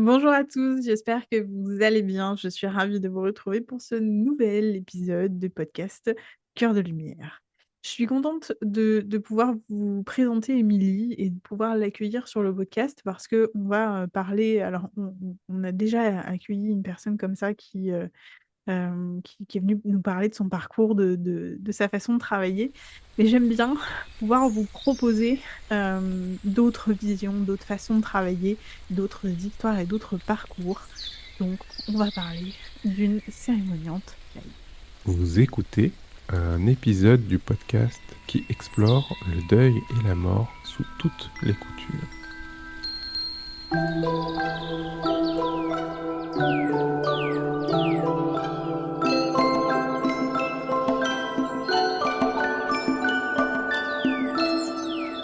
Bonjour à tous, j'espère que vous allez bien. Je suis ravie de vous retrouver pour ce nouvel épisode de podcast Cœur de Lumière. Je suis contente de pouvoir vous présenter Émilie et de pouvoir l'accueillir sur le podcast parce que on va parler. Alors, on a déjà accueilli une personne comme ça qui est venue nous parler de son parcours, de sa façon de travailler. Mais j'aime bien pouvoir vous proposer d'autres visions, d'autres façons de travailler, d'autres histoires et d'autres parcours. Donc, on va parler d'une cérémoniante laïque. Vous écoutez un épisode du podcast qui explore le deuil et la mort sous toutes les coutures.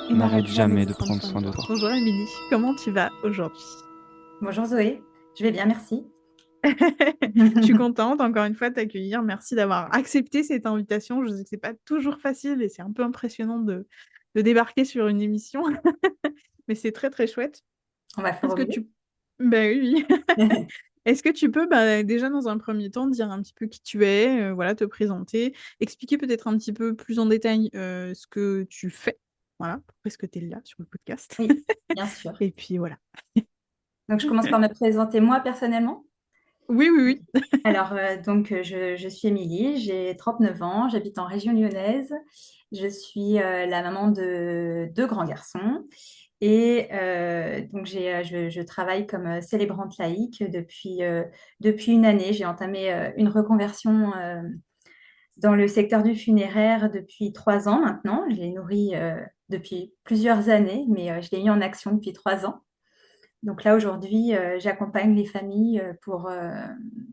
Et N'arrête jamais de prendre soin de toi. Bonjour Émilie, comment tu vas aujourd'hui? Bonjour Zoé, je vais bien, merci. Je suis contente, encore une fois, de t'accueillir. Merci d'avoir accepté cette invitation. Je sais que c'est pas toujours facile et c'est un peu impressionnant de débarquer sur une émission, mais c'est très très chouette. On va faire Est-ce au que mieux. tu... Ben oui, oui. Est-ce que tu peux déjà dans un premier temps dire un petit peu qui tu es, voilà, te présenter, expliquer peut-être un petit peu plus en détail ce que tu fais, voilà, pourquoi est-ce que tu es là sur le podcast. Oui, bien sûr. Et puis voilà. Donc je commence par me présenter moi personnellement. Oui, oui, oui. Alors je suis Émilie, j'ai 39 ans, j'habite en région lyonnaise. Je suis la maman de deux grands garçons et je travaille comme célébrante laïque depuis une année. J'ai entamé une reconversion dans le secteur du funéraire depuis 3 ans maintenant. Je l'ai nourri depuis plusieurs années, mais je l'ai mis en action depuis 3 ans. Donc là, aujourd'hui, j'accompagne les familles pour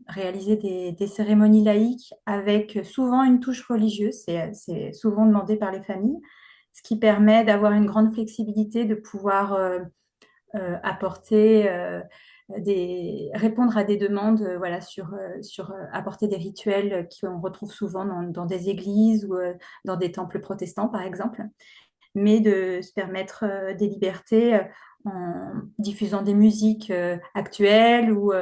réaliser des cérémonies laïques avec souvent une touche religieuse. C'est souvent demandé par les familles, ce qui permet d'avoir une grande flexibilité, de pouvoir apporter répondre à des demandes voilà, sur apporter des rituels qu'on retrouve souvent dans des églises ou dans des temples protestants, par exemple, mais de se permettre des libertés en diffusant des musiques actuelles ou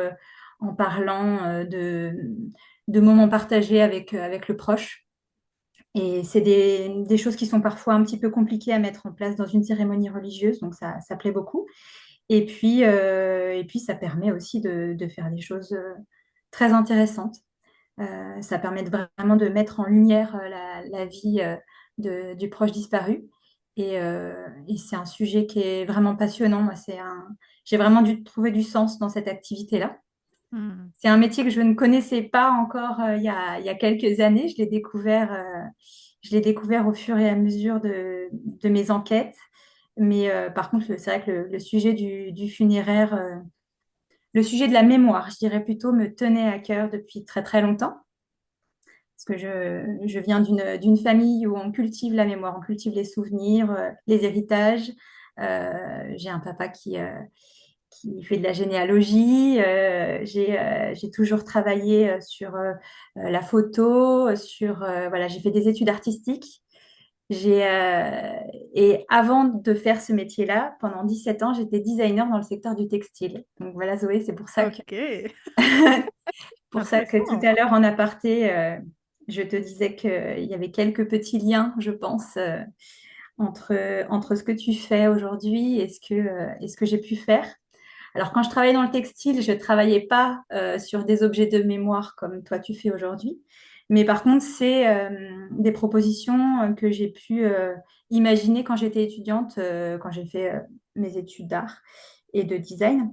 en parlant de moments partagés avec le proche. Et c'est des choses qui sont parfois un petit peu compliquées à mettre en place dans une cérémonie religieuse, donc ça plaît beaucoup. Et puis ça permet aussi de faire des choses très intéressantes. Ça permet vraiment de mettre en lumière la vie du proche disparu. Et c'est un sujet qui est vraiment passionnant. Moi, j'ai vraiment dû trouver du sens dans cette activité-là. Hmm. C'est un métier que je ne connaissais pas encore il y a quelques années. Je l'ai découvert au fur et à mesure de mes enquêtes. Mais par contre, c'est vrai que le sujet du funéraire, le sujet de la mémoire, je dirais plutôt, me tenait à cœur depuis très très longtemps. Parce que je viens d'une famille où on cultive la mémoire, on cultive les souvenirs, les héritages. J'ai un papa qui fait de la généalogie. J'ai toujours travaillé sur la photo, voilà, j'ai fait des études artistiques. J'ai, euh, et avant de faire ce métier-là, pendant 17 ans, j'étais designer dans le secteur du textile. Donc voilà, Zoé, c'est pour ça que, Ok, pour ça que tout intéressant. à l'heure en aparté, je te disais qu'il y avait quelques petits liens, je pense, entre ce que tu fais aujourd'hui et ce que j'ai pu faire. Alors, quand je travaillais dans le textile, je ne travaillais pas sur des objets de mémoire comme toi tu fais aujourd'hui. Mais par contre, c'est des propositions que j'ai pu imaginer quand j'étais étudiante, quand j'ai fait mes études d'art et de design.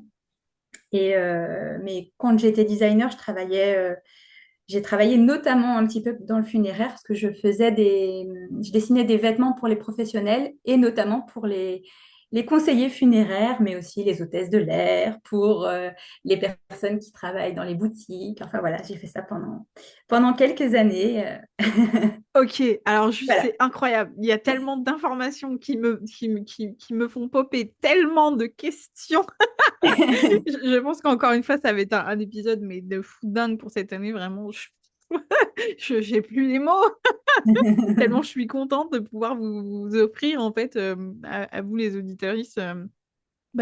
Mais quand j'étais designer, j'ai travaillé notamment un petit peu dans le funéraire parce que je dessinais des vêtements pour les professionnels et notamment pour les conseillers funéraires, mais aussi les hôtesses de l'air, pour les personnes qui travaillent dans les boutiques. Enfin voilà, j'ai fait ça pendant quelques années. Ok, alors juste Voilà. c'est incroyable. Il y a tellement d'informations qui me font popper tellement de questions. Je pense qu'encore une fois, ça va être un épisode mais de fou dingue pour cette année. Vraiment, j'ai plus les mots. Tellement je suis contente de pouvoir vous offrir en fait à vous les auditeuristes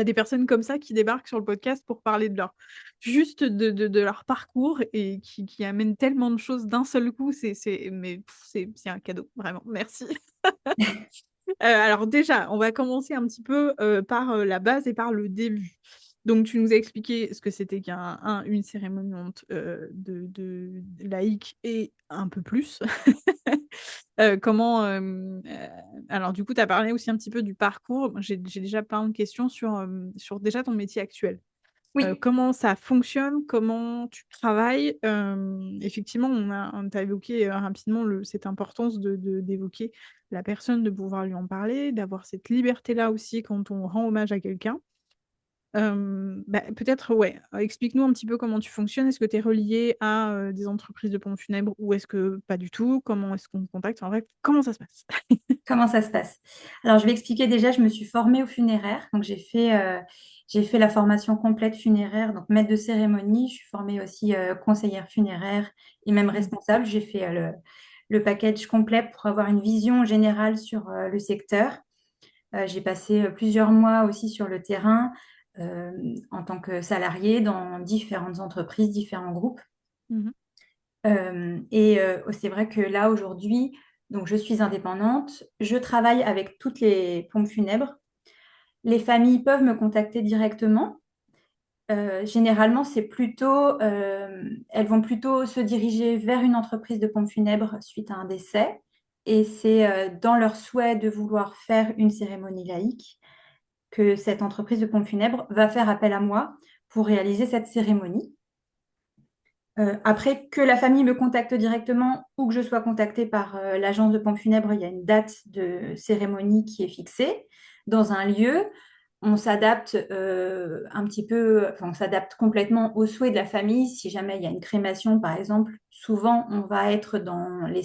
des personnes comme ça qui débarquent sur le podcast pour parler de leur juste de leur parcours et qui amènent tellement de choses d'un seul coup, mais c'est un cadeau, vraiment, merci. Alors déjà, on va commencer un petit peu par la base et par le début. Donc, tu nous as expliqué ce que c'était une cérémonie de laïque et un peu plus. Comment. Alors, du coup, tu as parlé aussi un petit peu du parcours. J'ai déjà plein de questions sur déjà ton métier actuel. Oui. Comment ça fonctionne, comment tu travailles. Effectivement, on t'a évoqué rapidement cette importance d'évoquer la personne, de pouvoir lui en parler, d'avoir cette liberté-là aussi quand on rend hommage à quelqu'un. Peut-être, ouais, explique-nous un petit peu comment tu fonctionnes. Est-ce que tu es relié à des entreprises de pompes funèbres ou est-ce que pas du tout? Comment est-ce qu'on te contacte? En vrai, comment ça se passe? Comment ça se passe? Alors, je vais expliquer déjà, je me suis formée au funéraire. Donc, j'ai fait la formation complète funéraire, donc maître de cérémonie. Je suis formée aussi conseillère funéraire et même Mm. responsable. J'ai fait le package complet pour avoir une vision générale sur le secteur. J'ai passé plusieurs mois aussi sur le terrain euh, en tant que salariée dans différentes entreprises, différents groupes. Mhm. C'est vrai que là, aujourd'hui, donc je suis indépendante, je travaille avec toutes les pompes funèbres. Les familles peuvent me contacter directement. Généralement, elles vont plutôt se diriger vers une entreprise de pompes funèbres suite à un décès. Et c'est dans leur souhait de vouloir faire une cérémonie laïque que cette entreprise de pompes funèbres va faire appel à moi pour réaliser cette cérémonie. Après, que la famille me contacte directement ou que je sois contactée par l'agence de pompes funèbres, il y a une date de cérémonie qui est fixée dans un lieu. On s'adapte un petit peu, enfin, on s'adapte complètement aux souhaits de la famille. Si jamais il y a une crémation, par exemple, souvent on va être dans les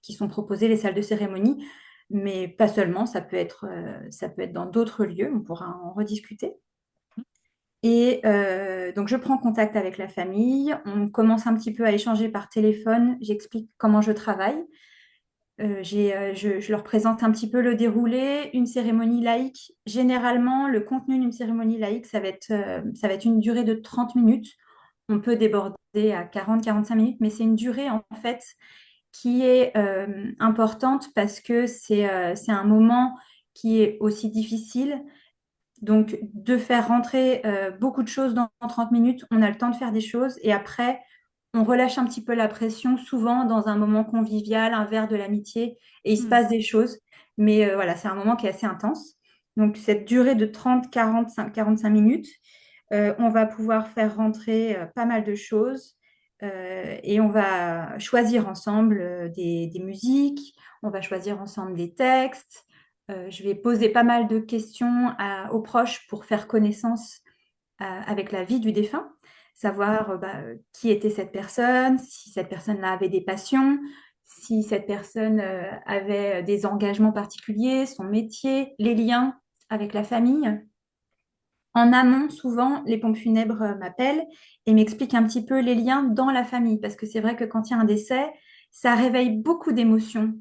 qui sont proposées, les salles de cérémonie, mais pas seulement, ça peut être dans d'autres lieux, on pourra en rediscuter. Donc, je prends contact avec la famille. On commence un petit peu à échanger par téléphone. J'explique comment je travaille. Je leur présente un petit peu le déroulé. Une cérémonie laïque, généralement, le contenu d'une cérémonie laïque, ça va être une durée de 30 minutes. On peut déborder à 40-45 minutes, mais c'est une durée, en fait, qui est importante parce que c'est un moment qui est aussi difficile, donc, de faire rentrer beaucoup de choses dans 30 minutes, on a le temps de faire des choses et après, on relâche un petit peu la pression, souvent dans un moment convivial, un verre de l'amitié, et il se Mm. passe des choses. Mais voilà, c'est un moment qui est assez intense. Donc, cette durée de 30, 45, 45 minutes, on va pouvoir faire rentrer pas mal de choses et on va choisir ensemble des musiques, on va choisir ensemble des textes. Je vais poser pas mal de questions aux proches pour faire connaissance avec la vie du défunt, savoir qui était cette personne, si cette personne-là avait des passions, si cette personne avait des engagements particuliers, son métier, les liens avec la famille. En amont, souvent, les pompes funèbres m'appellent et m'expliquent un petit peu les liens dans la famille, parce que c'est vrai que quand il y a un décès, ça réveille beaucoup d'émotions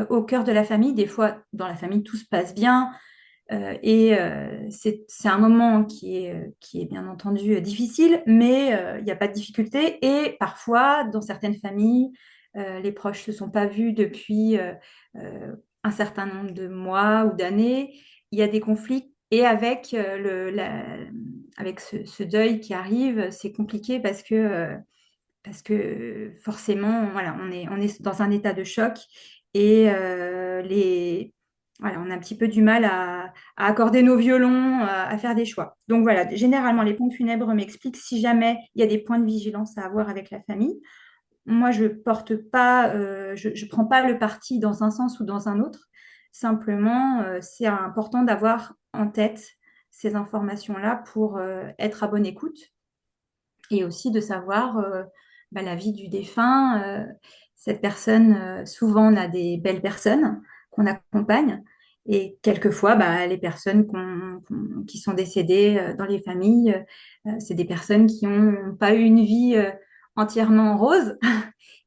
au cœur de la famille. Des fois, dans la famille, tout se passe bien, c'est un moment qui est bien entendu difficile, mais il n'y a pas de difficulté. Et parfois, dans certaines familles, les proches ne se sont pas vus depuis un certain nombre de mois ou d'années. Il y a des conflits. Et avec ce deuil qui arrive, c'est compliqué parce que forcément, voilà, on est dans un état de choc et voilà, on a un petit peu du mal à accorder nos violons, à faire des choix. Donc voilà, généralement, les pompes funèbres m'expliquent si jamais il y a des points de vigilance à avoir avec la famille. Moi, je prends pas le parti dans un sens ou dans un autre. Simplement, c'est important d'avoir en tête ces informations-là pour être à bonne écoute et aussi de savoir la vie du défunt. Cette personne, souvent, on a des belles personnes qu'on accompagne. Et quelquefois, les personnes qui sont décédées dans les familles, c'est des personnes qui n'ont pas eu une vie entièrement rose.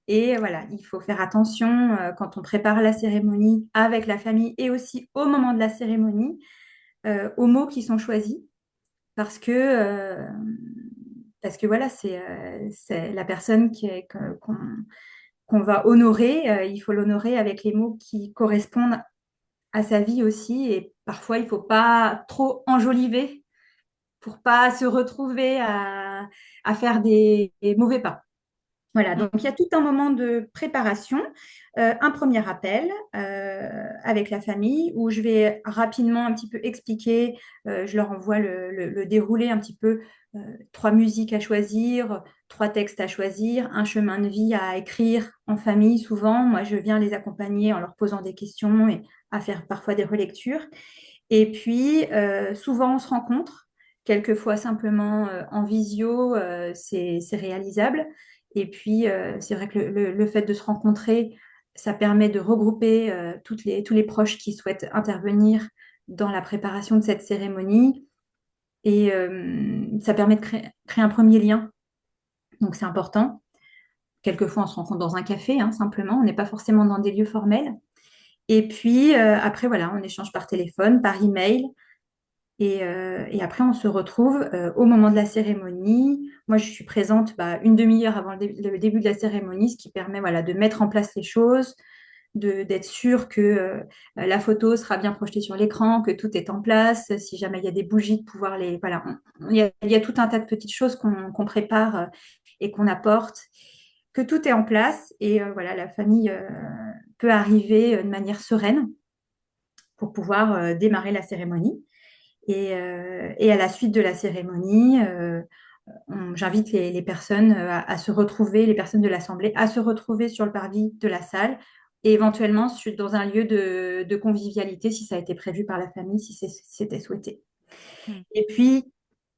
Et voilà, il faut faire attention quand on prépare la cérémonie avec la famille et aussi au moment de la cérémonie aux mots qui sont choisis parce que voilà, c'est la personne qu'on va honorer. Il faut l'honorer avec les mots qui correspondent à sa vie aussi. Et parfois, il ne faut pas trop enjoliver pour pas se retrouver à faire des mauvais pas. Voilà, donc il y a tout un moment de préparation, un premier appel avec la famille où je vais rapidement un petit peu expliquer, je leur envoie le déroulé un petit peu, 3 musiques à choisir, 3 textes à choisir, un chemin de vie à écrire en famille souvent. Moi, je viens les accompagner en leur posant des questions et à faire parfois des relectures. Et puis, souvent, on se rencontre, quelquefois simplement en visio, c'est réalisable. Et puis, c'est vrai que le fait de se rencontrer, ça permet de regrouper tous les proches qui souhaitent intervenir dans la préparation de cette cérémonie. Et ça permet de créer un premier lien. Donc, c'est important. Quelquefois, on se rencontre dans un café, hein, simplement. On n'est pas forcément dans des lieux formels. Et puis, après, voilà, on échange par téléphone, par email. Et après, on se retrouve au moment de la cérémonie. Moi, je suis présente une demi-heure avant le début de la cérémonie, ce qui permet voilà, de mettre en place les choses, d'être sûr que la photo sera bien projetée sur l'écran, que tout est en place. Si jamais il y a des bougies, de pouvoir les... Voilà, il y a tout un tas de petites choses qu'on prépare et qu'on apporte, que tout est en place. Et voilà, la famille peut arriver de manière sereine pour pouvoir démarrer la cérémonie. Et à la suite de la cérémonie, j'invite les personnes à se retrouver, les personnes de l'Assemblée, à se retrouver sur le parvis de la salle et éventuellement dans un lieu de convivialité si ça a été prévu par la famille, si c'était souhaité. Et puis,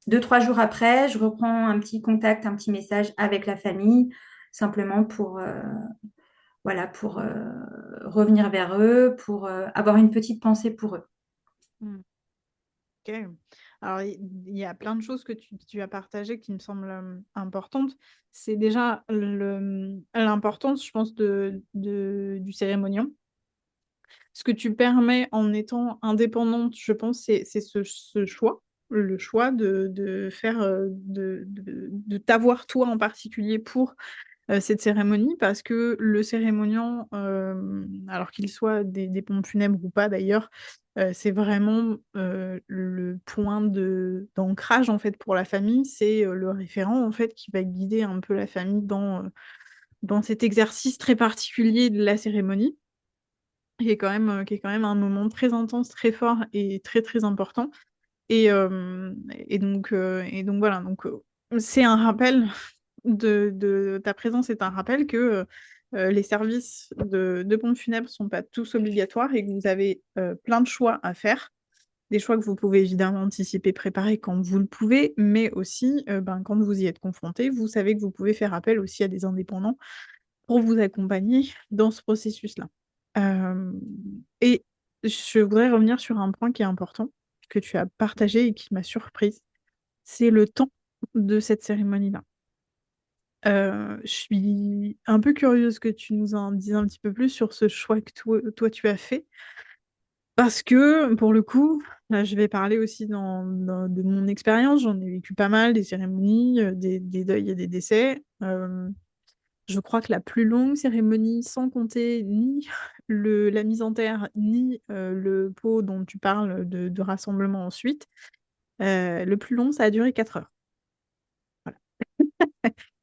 2, 3 jours après, je reprends un petit contact, un petit message avec la famille, simplement voilà, pour revenir vers eux, pour avoir une petite pensée pour eux. Ok. Alors, il y a plein de choses que tu as partagées qui me semblent importantes. C'est déjà l'importance, je pense, du cérémonion. Ce que tu permets en étant indépendante, je pense, c'est ce choix, le choix de faire, de t'avoir toi en particulier pour cette cérémonie, parce que le cérémoniant, alors qu'il soit des pompes funèbres ou pas d'ailleurs, c'est vraiment le point d'ancrage en fait pour la famille, c'est le référent en fait qui va guider un peu la famille dans cet exercice très particulier de la cérémonie, qui est quand même un moment très intense, très fort et très très important. Et donc voilà, donc c'est un rappel de ta présence est un rappel que les services de pompes funèbres sont pas tous obligatoires et que vous avez plein de choix à faire. Des choix que vous pouvez évidemment anticiper, préparer quand vous le pouvez, mais aussi quand vous y êtes confronté, vous savez que vous pouvez faire appel aussi à des indépendants pour vous accompagner dans ce processus-là. Euh, et je voudrais revenir sur un point qui est important, que tu as partagé et qui m'a surprise, c'est le temps de cette cérémonie-là. Je suis un peu curieuse que tu nous en dises un petit peu plus sur ce choix que toi tu as fait, parce que pour le coup, là, je vais parler aussi de mon expérience, j'en ai vécu pas mal, des cérémonies, des deuils et des décès. Je crois que la plus longue cérémonie, sans compter ni la mise en terre, ni le pot dont tu parles de rassemblement ensuite, le plus long, ça a duré 4 heures. Voilà.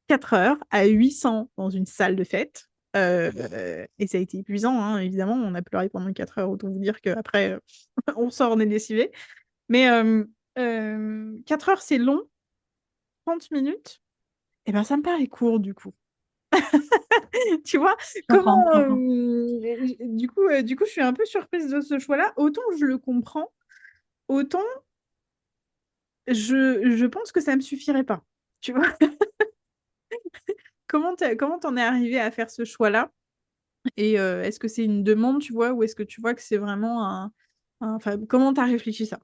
4 heures à 800 dans une salle de fête. Et ça a été épuisant, hein, évidemment. On a pleuré pendant 4 heures, autant vous dire qu'après, on sort, on est lessivé. Mais 4 heures, c'est long. 30 minutes, et ben ça me paraît court, du coup. Tu vois, Je comprends, comment je comprends. du coup je suis un peu surprise de ce choix-là. Autant je le comprends, autant je pense que ça me suffirait pas. Tu vois, comment t'en es arrivé à faire ce choix-là? Et est-ce que c'est une demande, tu vois, ou est-ce que tu vois que c'est vraiment enfin, comment t'as réfléchi ça?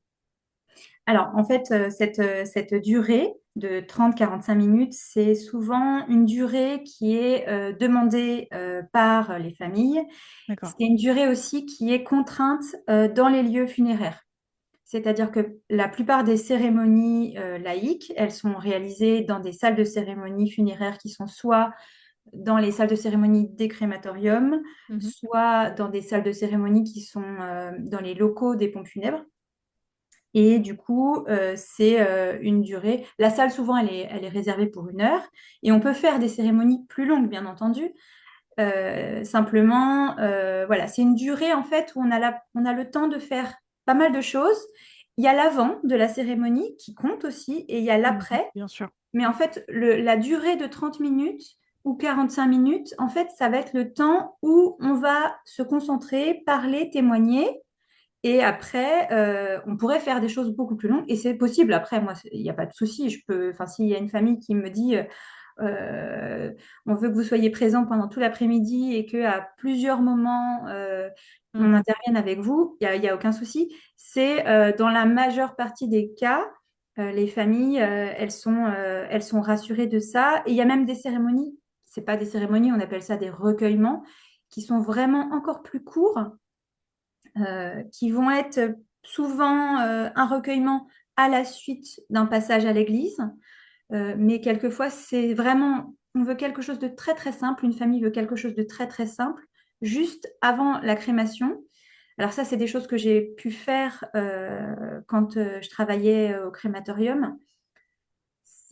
Alors, en fait, cette durée de 30 à 45 minutes, c'est souvent une durée qui est demandée par les familles. D'accord. C'est une durée aussi qui est contrainte dans les lieux funéraires. C'est-à-dire que la plupart des cérémonies laïques, elles sont réalisées dans des salles de cérémonie funéraires qui sont soit dans les salles de cérémonie des crématoriums, Mhm. soit dans des salles de cérémonie qui sont dans les locaux des pompes funèbres. Et du coup, c'est une durée. La salle, souvent, elle est réservée pour 1 heure. Et on peut faire des cérémonies plus longues, bien entendu. Simplement, voilà, c'est une durée, en fait, où on a le temps de faire pas mal de choses. Il y a l'avant de la cérémonie qui compte aussi, et il y a Mhm. l'après. Bien sûr. Mais en fait, la durée de 30 minutes ou 45 minutes, en fait, ça va être le temps où on va se concentrer, parler, témoigner. Et après, on pourrait faire des choses beaucoup plus longues. Et c'est possible. Après, moi, il n'y a pas de souci. Enfin, s'il y a une famille qui me dit, on veut que vous soyez présent pendant tout l'après-midi et qu'à plusieurs moments, on Mhm. intervienne avec vous, il y a aucun souci. C'est dans la majeure partie des cas, les familles, elles sont rassurées de ça. Et il y a même des cérémonies, c'est pas des cérémonies, on appelle ça des recueillements, qui sont vraiment encore plus courts, qui vont être souvent un recueillement à la suite d'un passage à l'église. Mais quelquefois, c'est vraiment, on veut quelque chose de très très simple, une famille veut quelque chose de très très simple, juste avant la crémation. Alors ça, c'est des choses que j'ai pu faire quand je travaillais au crématorium.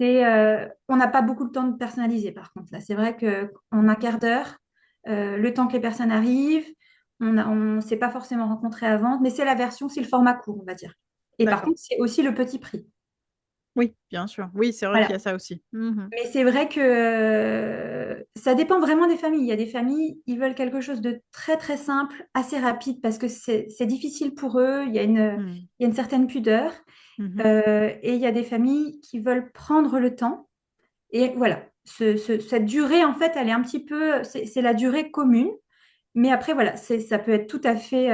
On n'a pas beaucoup de temps de personnaliser par contre. Là, c'est vrai qu'en un quart d'heure, le temps que les personnes arrivent, on ne s'est pas forcément rencontré avant, mais c'est le format court, on va dire. Et par D'accord. contre, c'est aussi le petit prix. Oui, bien sûr. Oui, c'est vrai qu'il y a Voilà. ça aussi. Mhm. Mais c'est vrai que ça dépend vraiment des familles. Il y a des familles, ils veulent quelque chose de très très simple, assez rapide, parce que c'est difficile pour eux, Mhm. il y a une certaine pudeur. Mhm. Et il y a des familles qui veulent prendre le temps. Et voilà, cette durée, en fait, elle est un petit peu, c'est la durée commune. Mais après, voilà, ça peut être tout à fait,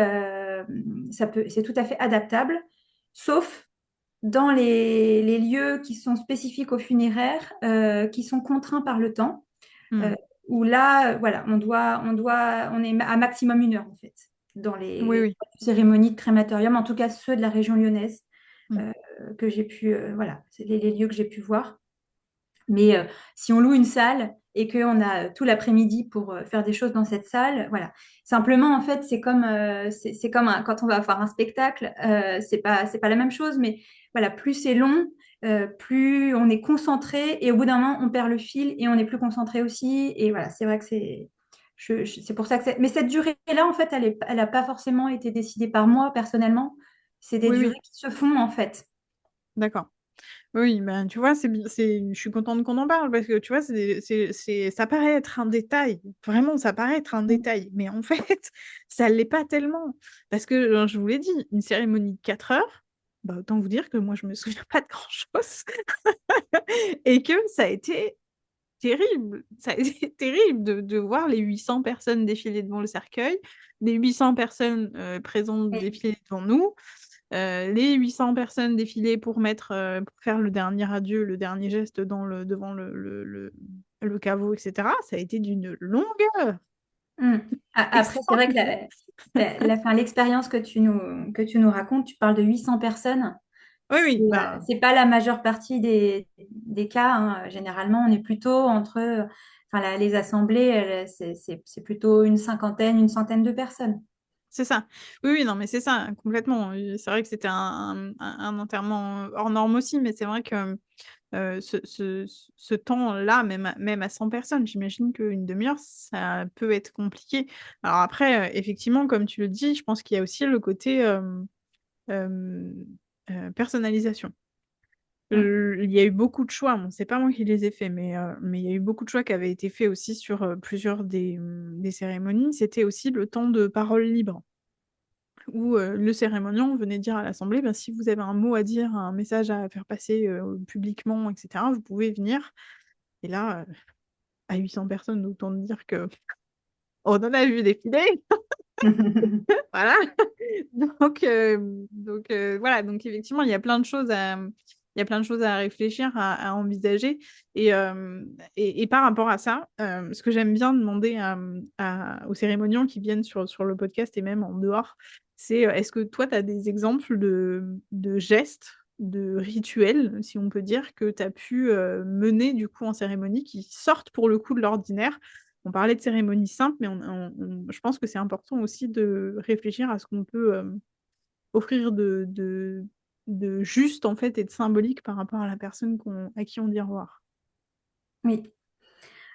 c'est tout à fait adaptable, sauf dans les lieux qui sont spécifiques aux funéraires, qui sont contraints par le temps, euh, Mhm. où là, voilà, on est à maximum 1 heure, en fait, dans Oui, les oui. cérémonies de crématorium, en tout cas ceux de la région lyonnaise, Mhm. euh, que j'ai pu, voilà, c'est les lieux que j'ai pu voir. Mais si on loue une salle et qu'on a tout l'après-midi pour faire des choses dans cette salle, voilà. Simplement, en fait, c'est comme quand on va voir un spectacle, c'est pas la même chose, mais voilà, plus c'est long, plus on est concentré et au bout d'un moment, on perd le fil et on est plus concentré aussi. Et voilà, c'est vrai que c'est pour ça que mais cette durée-là, en fait, elle a pas forcément été décidée par moi personnellement. C'est des Oui, durées oui. qui se font, en fait. D'accord. Oui, ben, tu vois, je suis contente qu'on en parle parce que tu vois, ça paraît être un détail. Vraiment, ça paraît être un détail. Mais en fait, ça ne l'est pas tellement. Parce que, je vous l'ai dit, une cérémonie de 4 heures, bah, autant vous dire que moi, je me souviens pas de grand-chose. Et que ça a été terrible. Ça a été terrible de voir les 800 personnes défiler devant le cercueil, les 800 personnes présentes Oui. défiler devant nous. Les 800 personnes défilées pour faire le dernier adieu, le dernier geste devant le caveau, etc. Ça a été d'une longueur Mm. Après, c'est vrai que extraordinaire. enfin, l'expérience que tu nous racontes, tu parles de 800 personnes. Oui, oui, bah, C'est pas la majeure partie des cas, hein. Généralement, on est plutôt enfin, les assemblées, c'est plutôt une cinquantaine, une centaine de personnes. c'est ça. Oui, oui, non, mais c'est ça, complètement. C'est vrai que c'était un enterrement hors norme aussi, mais c'est vrai que ce temps-là, même à 100 personnes, j'imagine qu'une demi-heure, ça peut être compliqué. Alors après, effectivement, comme tu le dis, je pense qu'il y a aussi le côté euh, personnalisation. Mm. Il y a eu beaucoup de choix, bon, c'est pas moi qui les ai faits, mais il y a eu beaucoup de choix qui avaient été faits aussi sur plusieurs des cérémonies. C'était aussi le temps de parole libre, où le cérémoniant venait dire à l'Assemblée, ben, si vous avez un mot à dire, un message à faire passer publiquement, etc., vous pouvez venir. Et là, à 800 personnes, autant dire que on en a vu défiler. Voilà. Voilà. Donc effectivement, il y a plein de choses à réfléchir, à envisager. Et par rapport à ça, ce que j'aime bien demander aux cérémoniants qui viennent sur le podcast et même en dehors, C'est, est-ce que toi, tu as des exemples de gestes, de rituels, si on peut dire, que tu as pu, mener du coup en cérémonie qui sortent pour le coup de l'ordinaire? On parlait de cérémonies simples, mais je pense que c'est important aussi de réfléchir à ce qu'on peut, offrir de juste en fait et de symbolique par rapport à la personne à qui on dit au revoir. Oui.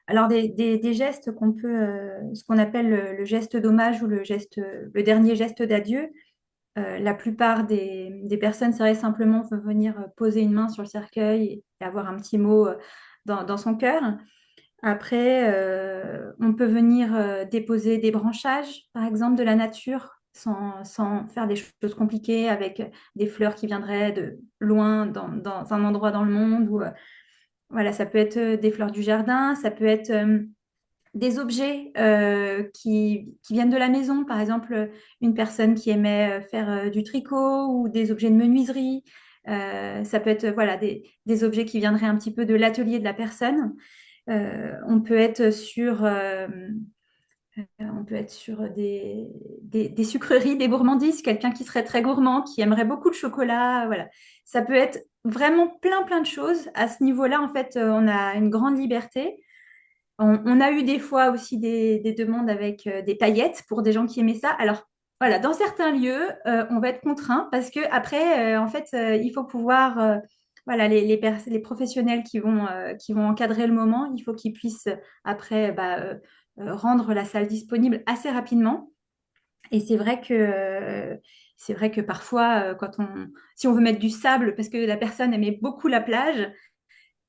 Alors, des gestes qu'on peut, ce qu'on appelle le geste d'hommage ou le dernier geste d'adieu, la plupart des personnes, c'est vrai, simplement veulent venir poser une main sur le cercueil et avoir un petit mot dans son cœur. Après, on peut venir déposer des branchages, par exemple, de la nature, sans faire des choses compliquées, avec des fleurs qui viendraient de loin dans un endroit dans le monde. Ou, voilà, ça peut être des fleurs du jardin, ça peut être des objets qui viennent de la maison, par exemple, une personne qui aimait faire du tricot ou des objets de menuiserie. Ça peut être voilà, des objets qui viendraient un petit peu de l'atelier de la personne. On peut être sur des sucreries, des gourmandises, quelqu'un qui serait très gourmand, qui aimerait beaucoup le chocolat. Voilà. Ça peut être vraiment plein de choses. À ce niveau-là, en fait, on a une grande liberté. On a eu des fois aussi des demandes avec des paillettes pour des gens qui aimaient ça. Alors, voilà, dans certains lieux, on va être contraint parce que après, en fait, il faut pouvoir, voilà, les professionnels qui vont encadrer le moment, il faut qu'ils puissent après rendre la salle disponible assez rapidement. Et c'est vrai que parfois, si on veut mettre du sable parce que la personne aimait beaucoup la plage,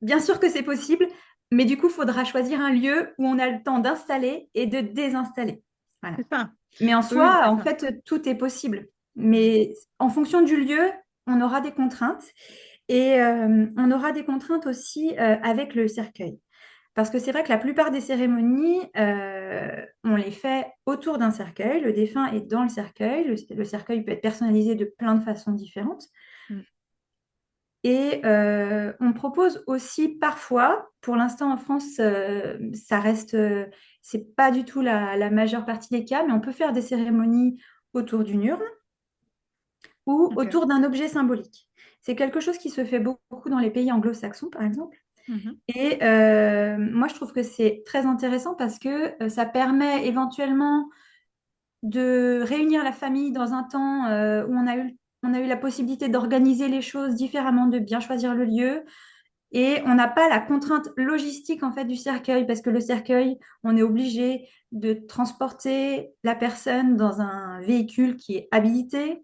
bien sûr que c'est possible, mais du coup, il faudra choisir un lieu où on a le temps d'installer et de désinstaller. Voilà. C'est ça. Mais en Oui, oui, soi, c'est en ça. fait, tout est possible. Mais en fonction du lieu, on aura des contraintes. Et on aura des contraintes aussi avec le cercueil. Parce que c'est vrai que la plupart des cérémonies, on les fait autour d'un cercueil. Le défunt est dans le cercueil. Le cercueil peut être personnalisé de plein de façons différentes. Mm. Et on propose aussi parfois, pour l'instant en France, ça reste, c'est pas du tout la majeure partie des cas, mais on peut faire des cérémonies autour d'une urne ou Ok. autour d'un objet symbolique. C'est quelque chose qui se fait beaucoup dans les pays anglo-saxons, par exemple. Mhm. Et moi, je trouve que c'est très intéressant parce que ça permet éventuellement de réunir la famille dans un temps où on a eu la possibilité d'organiser les choses différemment, de bien choisir le lieu. Et on n'a pas la contrainte logistique en fait du cercueil parce que le cercueil, on est obligé de transporter la personne dans un véhicule qui est habilité.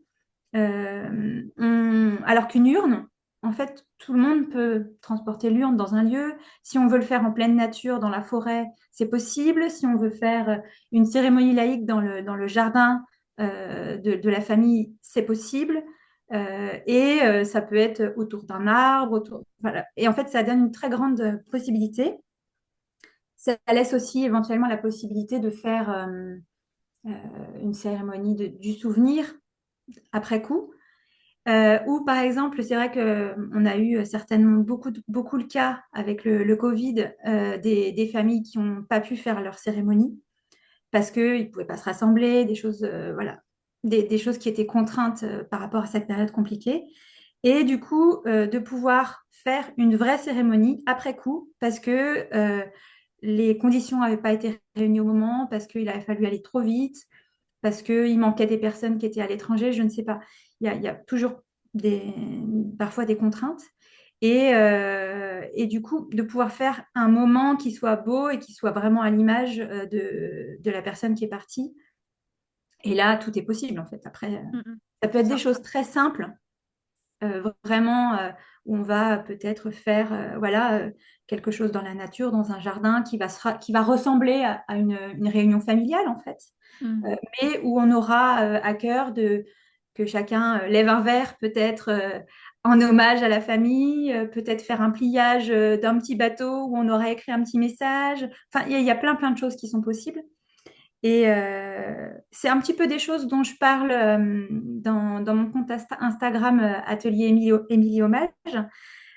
Alors qu'une urne, en fait, tout le monde peut transporter l'urne dans un lieu. Si on veut le faire en pleine nature, dans la forêt, c'est possible. Si on veut faire une cérémonie laïque dans le jardin de la famille, c'est possible. Ça peut être autour d'un arbre. Voilà. Et en fait, ça donne une très grande possibilité. Ça laisse aussi éventuellement la possibilité de faire euh, une cérémonie du souvenir après coup. Ou par exemple, c'est vrai qu'on a eu certainement beaucoup le cas avec le Covid, des familles qui n'ont pas pu faire leur cérémonie parce qu'ils ne pouvaient pas se rassembler, des choses, voilà, des choses qui étaient contraintes par rapport à cette période compliquée. Et du coup, de pouvoir faire une vraie cérémonie après coup parce que les conditions n'avaient pas été réunies au moment, parce qu'il avait fallu aller trop vite, parce qu'il manquait des personnes qui étaient à l'étranger, je ne sais pas. Il y a toujours des, parfois des contraintes. Et du coup, de pouvoir faire un moment qui soit beau et qui soit vraiment à l'image de la personne qui est partie. Et là, tout est possible, en fait. Après, Mm, mm. ça peut C'est être des ça. choses très simples, vraiment, où on va peut-être faire voilà, quelque chose dans la nature, dans un jardin qui va ressembler à une réunion familiale, en fait. Mm. Mais où on aura à cœur que chacun lève un verre, peut-être en hommage à la famille, peut-être faire un pliage d'un petit bateau où on aura écrit un petit message. Enfin, il y a plein de choses qui sont possibles. Et c'est un petit peu des choses dont je parle dans mon compte Instagram Atelier Émilie Hommage.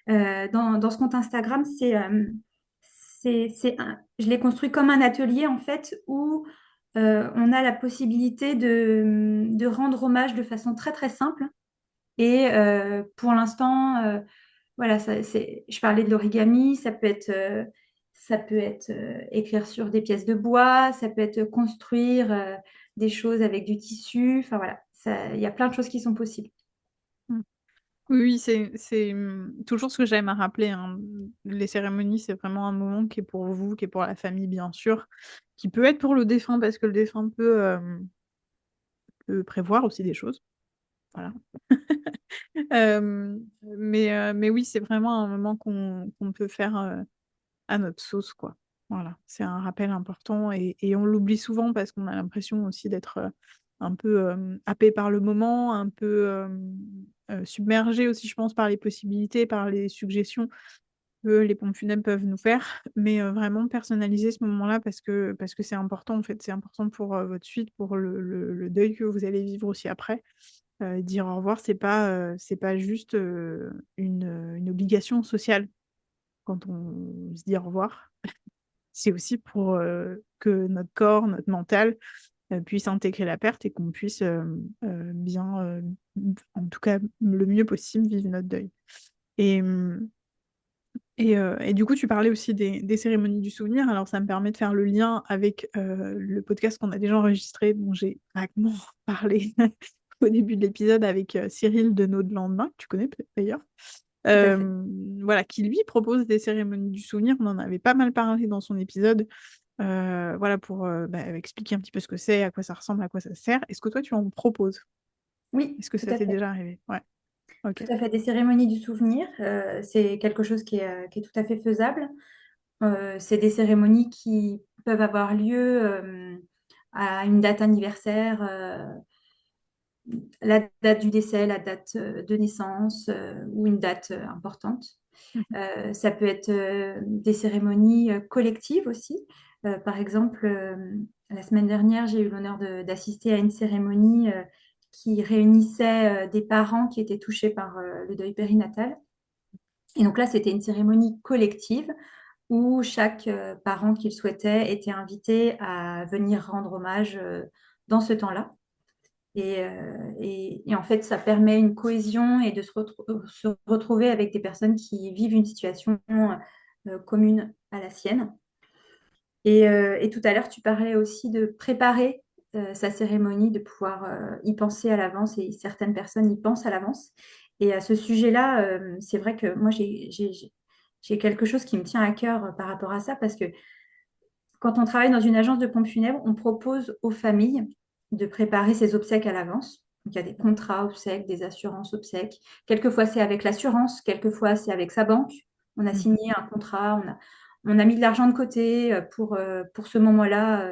Dans ce compte Instagram, je l'ai construit comme un atelier en fait où on a la possibilité de rendre hommage de façon très très simple. Et pour l'instant, voilà, je parlais de l'origami, ça peut être écrire sur des pièces de bois, ça peut être construire des choses avec du tissu. Enfin voilà, il y a plein de choses qui sont possibles. Mmh. Oui, oui, c'est, toujours ce que j'aime à rappeler, hein. Les cérémonies, c'est vraiment un moment qui est pour vous, qui est pour la famille, bien sûr, qui peut être pour le défunt parce que le défunt peut prévoir aussi des choses. Voilà. Mais oui, c'est vraiment un moment qu'on peut faire, à notre sauce, quoi. Voilà, c'est un rappel important et on l'oublie souvent parce qu'on a l'impression aussi d'être, un peu, happé par le moment, un peu, submergé aussi, je pense, par les possibilités, par les suggestions que les pompes funèbres peuvent nous faire. Mais, vraiment personnaliser ce moment-là parce que c'est important, en fait. C'est important pour, votre suite, pour le deuil que vous allez vivre aussi après. Dire au revoir, c'est pas juste, une obligation sociale quand on se dit au revoir. C'est aussi pour, que notre corps, notre mental, puisse intégrer la perte et qu'on puisse, bien, en tout cas le mieux possible, vivre notre deuil. Et et du coup, tu parlais aussi des cérémonies du souvenir. Alors ça me permet de faire le lien avec, le podcast qu'on a déjà enregistré, dont j'ai vaguement parlé au début de l'épisode avec, Cyril de Nos de Lendemain, que tu connais peut-être d'ailleurs. Tout à fait. Voilà, qui lui propose des cérémonies du souvenir. On en avait pas mal parlé dans son épisode, voilà pour, expliquer un petit peu ce que c'est, à quoi ça ressemble, à quoi ça sert. Est-ce que toi tu en proposes? Oui, Est-ce que tout ça à t'est fait. déjà arrivé? Ouais, OK. Tout à fait. Des cérémonies du souvenir, c'est quelque chose qui est tout à fait faisable. C'est des cérémonies qui peuvent avoir lieu à une date anniversaire, la date du décès, la date de naissance ou une date importante. Mmh. Ça peut être des cérémonies collectives aussi. Par exemple, la semaine dernière, j'ai eu l'honneur d'assister à une cérémonie qui réunissait des parents qui étaient touchés par le deuil périnatal. Et donc là, c'était une cérémonie collective où chaque parent qui le souhaitait était invité à venir rendre hommage dans ce temps-là. Et en fait, ça permet une cohésion et de se retrouver avec des personnes qui vivent une situation commune à la sienne. Et tout à l'heure, tu parlais aussi de préparer sa cérémonie, de pouvoir y penser à l'avance, et certaines personnes y pensent à l'avance. Et à ce sujet-là, c'est vrai que moi, j'ai quelque chose qui me tient à cœur par rapport à ça, parce que quand on travaille dans une agence de pompes funèbres, on propose aux familles de préparer ses obsèques à l'avance. Donc, il y a des contrats obsèques, des assurances obsèques. Quelquefois, c'est avec l'assurance, quelquefois, c'est avec sa banque. On a Mmh. signé un contrat, on a mis de l'argent de côté pour ce moment-là,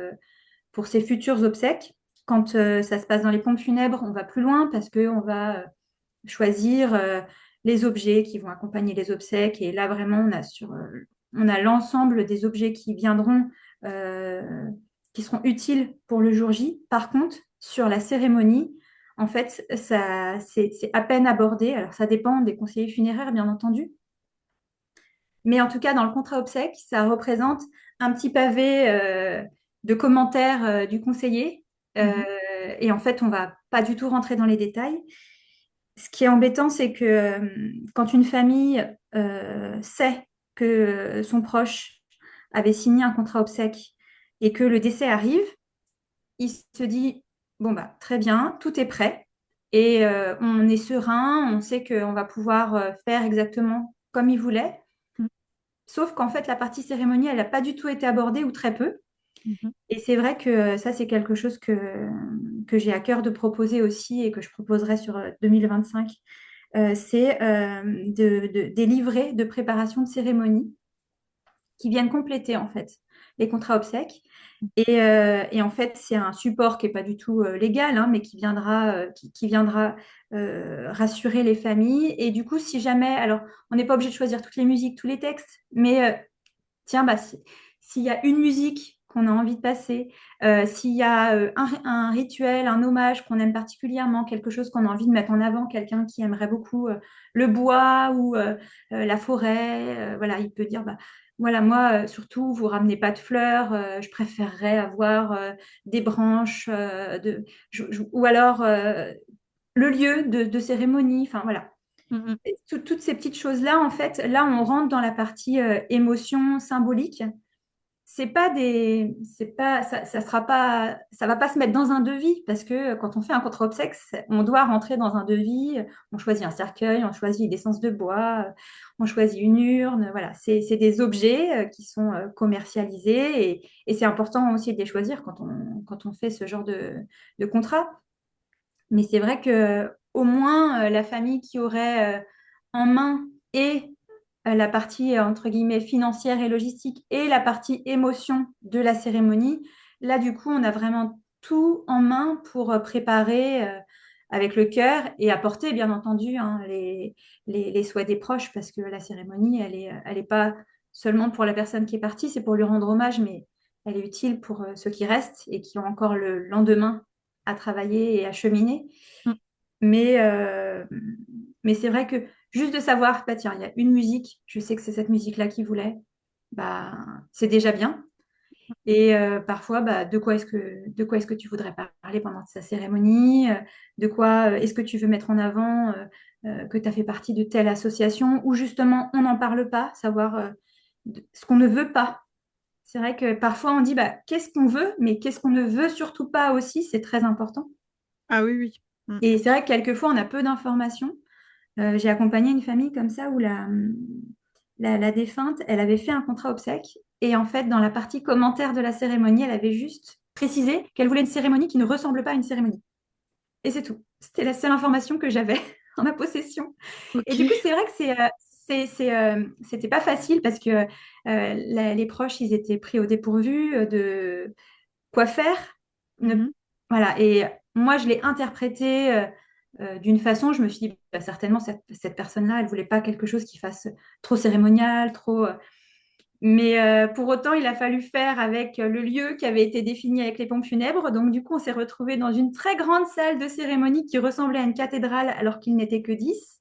pour ses futures obsèques. Quand ça se passe dans les pompes funèbres, on va plus loin parce qu'on va choisir les objets qui vont accompagner les obsèques. Et là, vraiment, on a l'ensemble des objets qui viendront, qui seront utiles pour le jour J. Par contre, sur la cérémonie, en fait, c'est à peine abordé. Alors, ça dépend des conseillers funéraires, bien entendu. Mais en tout cas, dans le contrat obsèques, ça représente un petit pavé de commentaires du conseiller. Mmh. Et en fait, on va pas du tout rentrer dans les détails. Ce qui est embêtant, c'est que quand une famille sait que son proche avait signé un contrat obsèques et que le décès arrive, il se dit, bon, bah, très bien, tout est prêt et on est serein, on sait qu'on va pouvoir faire exactement comme il voulait. Mmh. Sauf qu'en fait, la partie cérémonie, elle n'a pas du tout été abordée ou très peu. Mmh. Et c'est vrai que ça, c'est quelque chose que j'ai à cœur de proposer aussi et que je proposerai sur 2025. C'est des livrets de préparation de cérémonie qui viennent compléter en fait les contrats obsèques. Et en fait, c'est un support qui n'est pas du tout légal, hein, mais qui viendra rassurer les familles. Et du coup, si jamais, alors on n'est pas obligé de choisir toutes les musiques, tous les textes, mais tiens, bah, s'il y a une musique qu'on a envie de passer, s'il y a un rituel, un hommage qu'on aime particulièrement, quelque chose qu'on a envie de mettre en avant, quelqu'un qui aimerait beaucoup le bois ou la forêt, voilà, il peut dire, bah, voilà, moi, surtout, vous ramenez pas de fleurs, je préférerais avoir des branches, ou alors le lieu de cérémonie, enfin voilà. Mm, mm. Toutes ces petites choses-là, en fait, là, on rentre dans la partie émotion symbolique. Ça sera pas, ça va pas se mettre dans un devis parce que quand on fait un contrat obsèques, on doit rentrer dans un devis. On choisit un cercueil, on choisit des essences de bois, on choisit une urne. Voilà, c'est des objets qui sont commercialisés et c'est important aussi de les choisir quand on fait ce genre de contrat. Mais c'est vrai que au moins la famille qui aurait en main et la partie entre guillemets financière et logistique et la partie émotion de la cérémonie, là du coup on a vraiment tout en main pour préparer avec le cœur et apporter bien entendu hein, les souhaits des proches parce que la cérémonie elle est pas seulement pour la personne qui est partie, c'est pour lui rendre hommage, mais elle est utile pour ceux qui restent et qui ont encore le lendemain à travailler et à cheminer. Mm. Mais, euh, mais c'est vrai que juste de savoir, bah tiens, il y a une musique, je sais que c'est cette musique-là qu'il voulait, bah, c'est déjà bien. Et parfois, bah, de quoi est-ce que tu voudrais parler pendant sa cérémonie? De quoi est-ce que tu veux mettre en avant que tu as fait partie de telle association ou justement on n'en parle pas, savoir ce qu'on ne veut pas. C'est vrai que parfois on dit bah, qu'est-ce qu'on veut, mais qu'est-ce qu'on ne veut surtout pas aussi, c'est très important. Ah oui, oui. Mm. Et c'est vrai que quelquefois, on a peu d'informations. J'ai accompagné une famille comme ça où la défunte, elle avait fait un contrat obsèques. Et en fait, dans la partie commentaire de la cérémonie, elle avait juste précisé qu'elle voulait une cérémonie qui ne ressemble pas à une cérémonie. Et c'est tout. C'était la seule information que j'avais en ma possession. Et Ok. du coup, c'est vrai que c'était pas facile parce que les proches, ils étaient pris au dépourvu de quoi faire. Ne- Mhm. voilà. Et moi, je l'ai interprété d'une façon, je me suis dit, bah, certainement, cette personne-là, elle voulait pas quelque chose qui fasse trop cérémonial, trop. Mais pour autant, il a fallu faire avec le lieu qui avait été défini avec les pompes funèbres. Donc, du coup, on s'est retrouvé dans une très grande salle de cérémonie qui ressemblait à une cathédrale alors qu'il n'était que 10.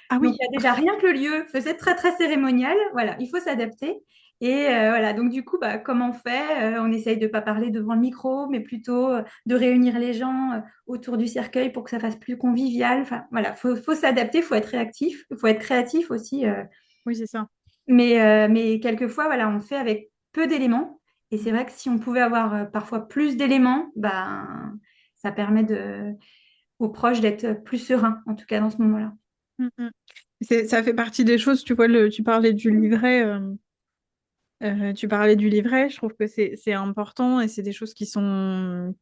Ah Donc, oui. il y a déjà rien que le lieu faisait très, très cérémonial. Voilà, il faut s'adapter. Et voilà, donc du coup, bah, comment on fait? On essaye de ne pas parler devant le micro, mais plutôt de réunir les gens autour du cercueil pour que ça fasse plus convivial. Enfin, voilà, faut s'adapter, il faut être réactif, il faut être créatif aussi. Oui, c'est ça. Mais quelquefois, voilà, on fait avec peu d'éléments. Et c'est vrai que si on pouvait avoir parfois plus d'éléments, ben, ça permet aux proches d'être plus sereins, en tout cas dans ce moment-là. Mm, mm. Ça fait partie des choses, tu vois, tu parlais du livret, je trouve que c'est important et c'est des choses qui sont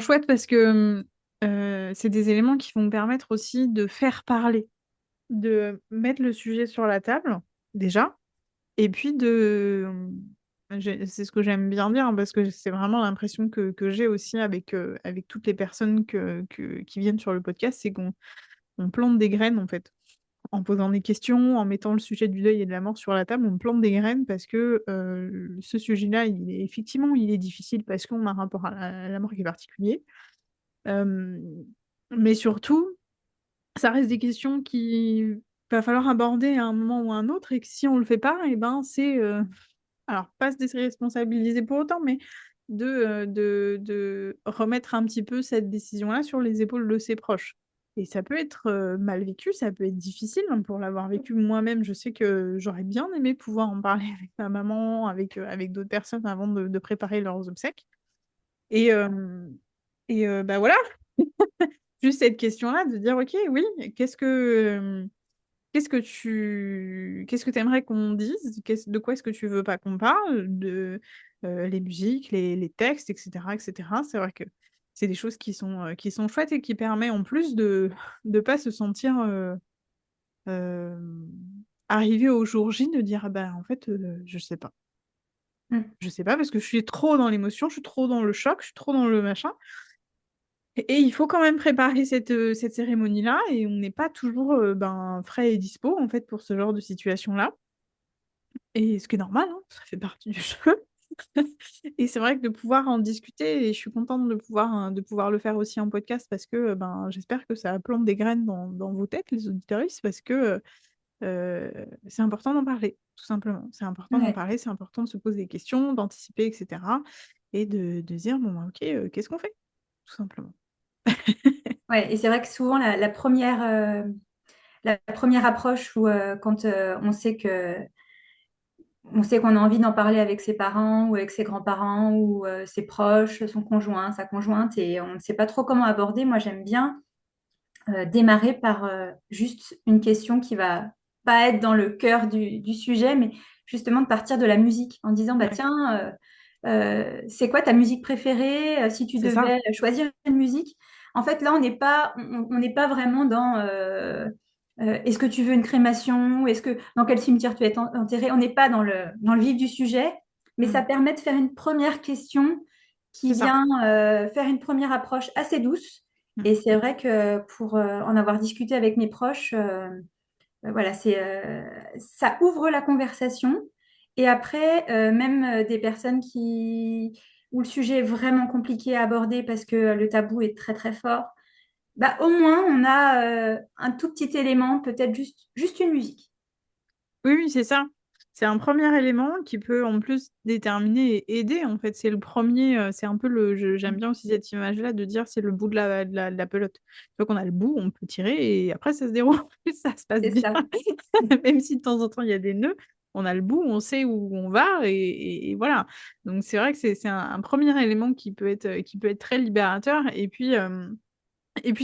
chouettes parce que c'est des éléments qui vont permettre aussi de faire parler, de mettre le sujet sur la table, déjà, et puis c'est ce que j'aime bien dire, hein, parce que c'est vraiment l'impression que j'ai aussi avec toutes les personnes qui viennent sur le podcast, c'est qu'on on plante des graines, en fait. En posant des questions, en mettant le sujet du deuil et de la mort sur la table, on plante des graines parce que ce sujet-là, effectivement, il est difficile parce qu'on a un rapport à la mort qui est particulier. Euh, mais surtout, ça reste des questions qu'il va falloir aborder à un moment ou à un autre et que si on le fait pas, et ben c'est alors pas se déresponsabiliser pour autant, mais de remettre un petit peu cette décision-là sur les épaules de ses proches. Et ça peut être mal vécu, ça peut être difficile hein, pour l'avoir vécu moi-même. Je sais que j'aurais bien aimé pouvoir en parler avec ma maman, avec d'autres personnes avant de préparer leurs obsèques. Et, euh, bah voilà, juste cette question-là de dire, ok, oui, qu'est-ce que tu aimerais qu'on dise? De quoi est-ce que tu veux pas qu'on parle? De les musiques, les textes, etc., etc. C'est vrai que c'est des choses qui sont chouettes et qui permettent en plus de ne pas se sentir euh, arrivé au jour J de dire ah ben en fait je sais pas. Mm. Je sais pas parce que je suis trop dans l'émotion, je suis trop dans le choc, je suis trop dans le machin. Et il faut quand même préparer cette cérémonie-là et on n'est pas toujours ben, frais et dispo en fait pour ce genre de situation-là. Et ce qui est normal, hein, ça fait partie du jeu. Et c'est vrai que de pouvoir en discuter, et je suis contente de pouvoir le faire aussi en podcast parce que ben, j'espère que ça plante des graines dans vos têtes, les auditoristes, parce que c'est important d'en parler, tout simplement. C'est important d'en Ouais. parler, c'est important de se poser des questions, d'anticiper, etc. Et de se dire, bon, ben, ok, qu'est-ce qu'on fait? Tout simplement. Ouais, et c'est vrai que souvent, la première approche où quand on sait qu'on a envie d'en parler avec ses parents ou avec ses grands-parents ou ses proches, son conjoint, sa conjointe, et on ne sait pas trop comment aborder. Moi, j'aime bien démarrer par juste une question qui va pas être dans le cœur du sujet, mais justement de partir de la musique en disant, bah Ouais, tiens, c'est quoi ta musique préférée? Si tu c'est ça, devais choisir une musique, en fait, là, on n'est pas vraiment dans est-ce que tu veux une crémation? Est-ce que dans quel cimetière tu es enterré? On n'est pas dans le vif du sujet, mais ça Mm. permet de faire une première question qui C'est ça. vient faire une première approche assez douce. Mm. Et c'est vrai que pour en avoir discuté avec mes proches, voilà, ça ouvre la conversation. Et après, même des personnes où le sujet est vraiment compliqué à aborder parce que le tabou est très très fort, bah, au moins on a un tout petit élément, peut-être juste une musique. Oui, oui, c'est ça. C'est un premier élément qui peut en plus déterminer et aider. En fait, c'est le premier. C'est un peu j'aime bien aussi cette image-là de dire c'est le bout de la pelote. Donc on a le bout, on peut tirer et après ça se déroule, ça se passe C'est bien. ça. Même si de temps en temps il y a des nœuds, on a le bout, on sait où on va et voilà. Donc c'est vrai que c'est un premier élément qui peut être très libérateur. Et puis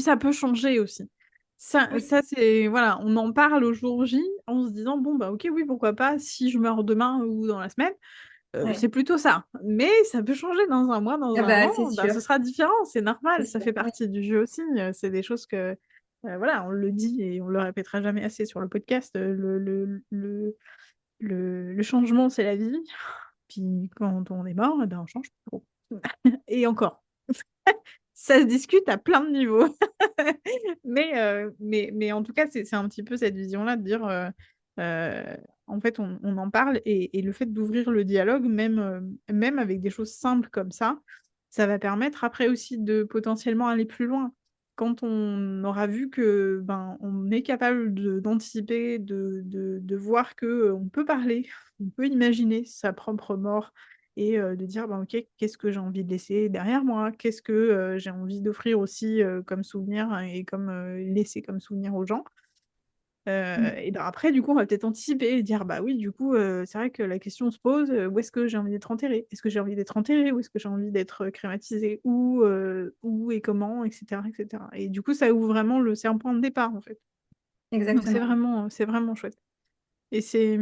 ça peut changer aussi. Oui, Ça c'est, voilà, on en parle au jour J en se disant, bon, bah ok, oui, pourquoi pas, si je meurs demain ou dans la semaine, ouais. c'est plutôt ça. Mais ça peut changer dans un mois, dans Ah un bah, an, c'est bah, sûr. ce sera différent, c'est C'est normal, ça sûr. fait Oui, partie du jeu aussi. C'est des choses que, voilà, on le dit et on le répétera jamais assez sur le podcast. Le changement, c'est la vie. Puis quand on est mort, eh ben, on change pas trop. Et encore. Ça se discute à plein de niveaux. Mais en tout cas, c'est un petit peu cette vision-là de dire, euh, en fait, on en parle et le fait d'ouvrir le dialogue, même avec des choses simples comme ça va permettre après aussi de potentiellement aller plus loin. Quand on aura vu que ben, on est capable d'anticiper, de voir que on peut parler, on peut imaginer sa propre mort et de dire, ben, ok, qu'est-ce que j'ai envie de laisser derrière moi? Qu'est-ce que j'ai envie d'offrir aussi comme souvenir et comme laisser comme souvenir aux gens? Et ben après, du coup, on va peut-être anticiper et dire, bah oui, du coup, c'est vrai que la question se pose, où est-ce que j'ai envie d'être enterré? Est-ce que j'ai envie d'être enterré? Ou est-ce que j'ai envie d'être crématisé? Où et comment, etc., etc. Et du coup, ça ouvre vraiment c'est un point de départ, en fait. Donc exactement. c'est vraiment chouette. Et c'est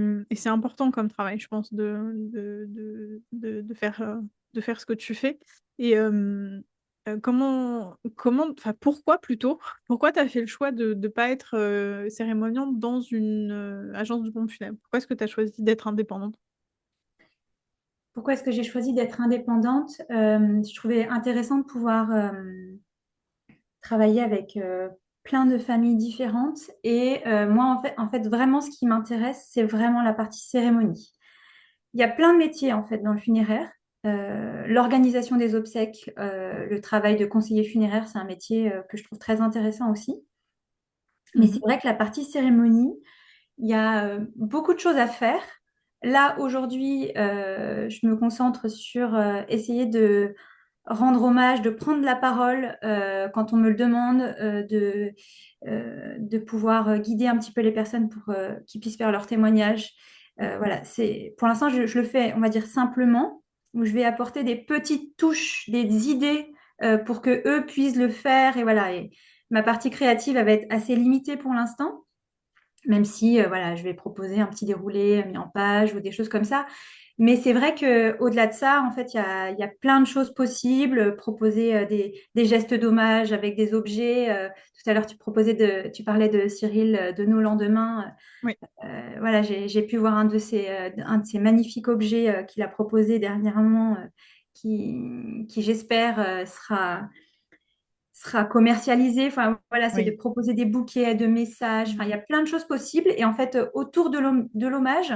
important comme travail, je pense, de faire ce que tu fais. Et enfin, pourquoi plutôt, pourquoi tu as fait le choix de ne pas être cérémoniante dans une agence de pompe funèbre? Pourquoi est-ce que tu as choisi d'être indépendante? Pourquoi est-ce que j'ai choisi d'être indépendante? Je trouvais intéressant de pouvoir travailler avec plein de familles différentes. Et moi, en fait, vraiment, ce qui m'intéresse, c'est vraiment la partie cérémonie. Il y a plein de métiers, en fait, dans le funéraire. L'organisation des obsèques, le travail de conseiller funéraire, c'est un métier que je trouve très intéressant aussi. Mais c'est Mhm. vrai que la partie cérémonie, il y a beaucoup de choses à faire. Là, aujourd'hui, je me concentre sur essayer de rendre hommage, de prendre la parole quand on me le demande, de pouvoir guider un petit peu les personnes pour qu'ils puissent faire leur témoignage. Voilà, pour l'instant, je le fais, on va dire simplement, où je vais apporter des petites touches, des idées pour que eux puissent le faire. Et voilà, et ma partie créative elle va être assez limitée pour l'instant, même si voilà, je vais proposer un petit déroulé mis en page ou des choses comme ça. Mais c'est vrai que au-delà de ça, en fait, il y a plein de choses possibles. Proposer des gestes d'hommage avec des objets. Tout à l'heure, tu parlais de Cyril de Nos lendemains. Oui. Voilà, j'ai pu voir un de ces magnifiques objets qu'il a proposé dernièrement, qui j'espère sera commercialisé. Enfin, voilà, c'est de Oui. proposer des bouquets de messages. Enfin, il y Mhm. a plein de choses possibles. Et en fait, autour de l'hommage,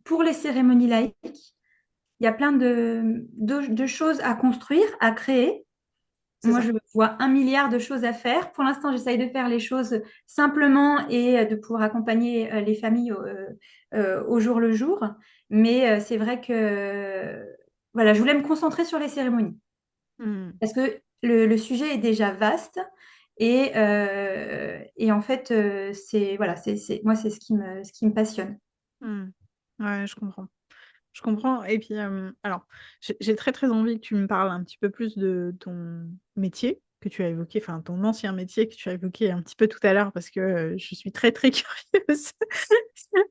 pour les cérémonies laïques, il y a plein de choses à construire, à créer. C'est Moi, ça. je vois 1 milliard de choses à faire. Pour l'instant, j'essaye de faire les choses simplement et de pouvoir accompagner les familles au jour le jour. Mais c'est vrai que voilà, je voulais me concentrer sur les cérémonies Mmh. parce que le sujet est déjà vaste et en fait, c'est voilà, moi, c'est ce qui me passionne. Mmh. Ouais, je comprends. Je comprends et puis, alors j'ai très, très envie que tu me parles un petit peu plus de ton métier que tu as évoqué, enfin ton ancien métier que tu as évoqué un petit peu tout à l'heure parce que, je suis très, très curieuse.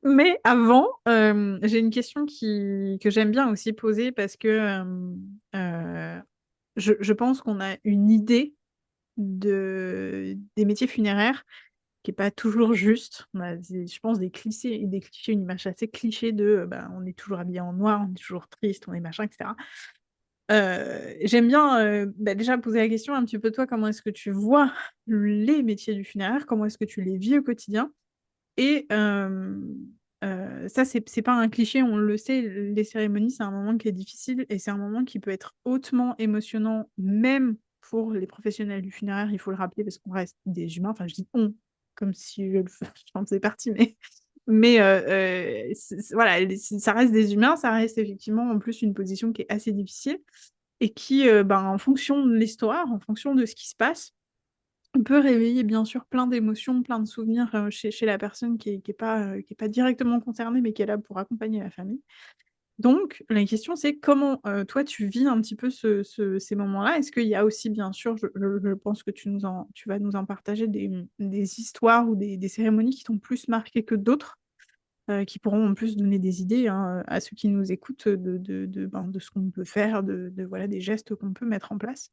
Mais avant, j'ai une question que j'aime bien aussi poser parce que, je pense qu'on a une idée des métiers funéraires qui est pas toujours juste. On a je pense des clichés, une image assez cliché de, bah, on est toujours habillé en noir, on est toujours triste, on est machin et cetera. J'aime bien, bah, déjà poser la question un petit peu toi, comment est-ce que tu vois les métiers du funéraire? Comment est-ce que tu les vis au quotidien? Et ça c'est pas un cliché, on le sait, les cérémonies, c'est un moment qui est difficile et c'est un moment qui peut être hautement émotionnant, même pour les professionnels du funéraire, il faut le rappeler parce qu'on reste des humains. Enfin, je dis «on» comme si j'en faisais partie, mais voilà, ça reste des humains, ça reste effectivement en plus une position qui est assez difficile et qui, ben, en fonction de l'histoire, en fonction de ce qui se passe, on peut réveiller bien sûr plein d'émotions, plein de souvenirs, chez la personne qui est pas directement concernée, mais qui est là pour accompagner la famille. Donc la question c'est comment, toi tu vis un petit peu ces moments-là? Est-ce qu'il y a aussi bien sûr, je pense que tu vas nous en partager des histoires ou des cérémonies qui t'ont plus marqué que d'autres, qui pourront en plus donner des idées, hein, à ceux qui nous écoutent, ben, de ce qu'on peut faire, voilà des gestes qu'on peut mettre en place?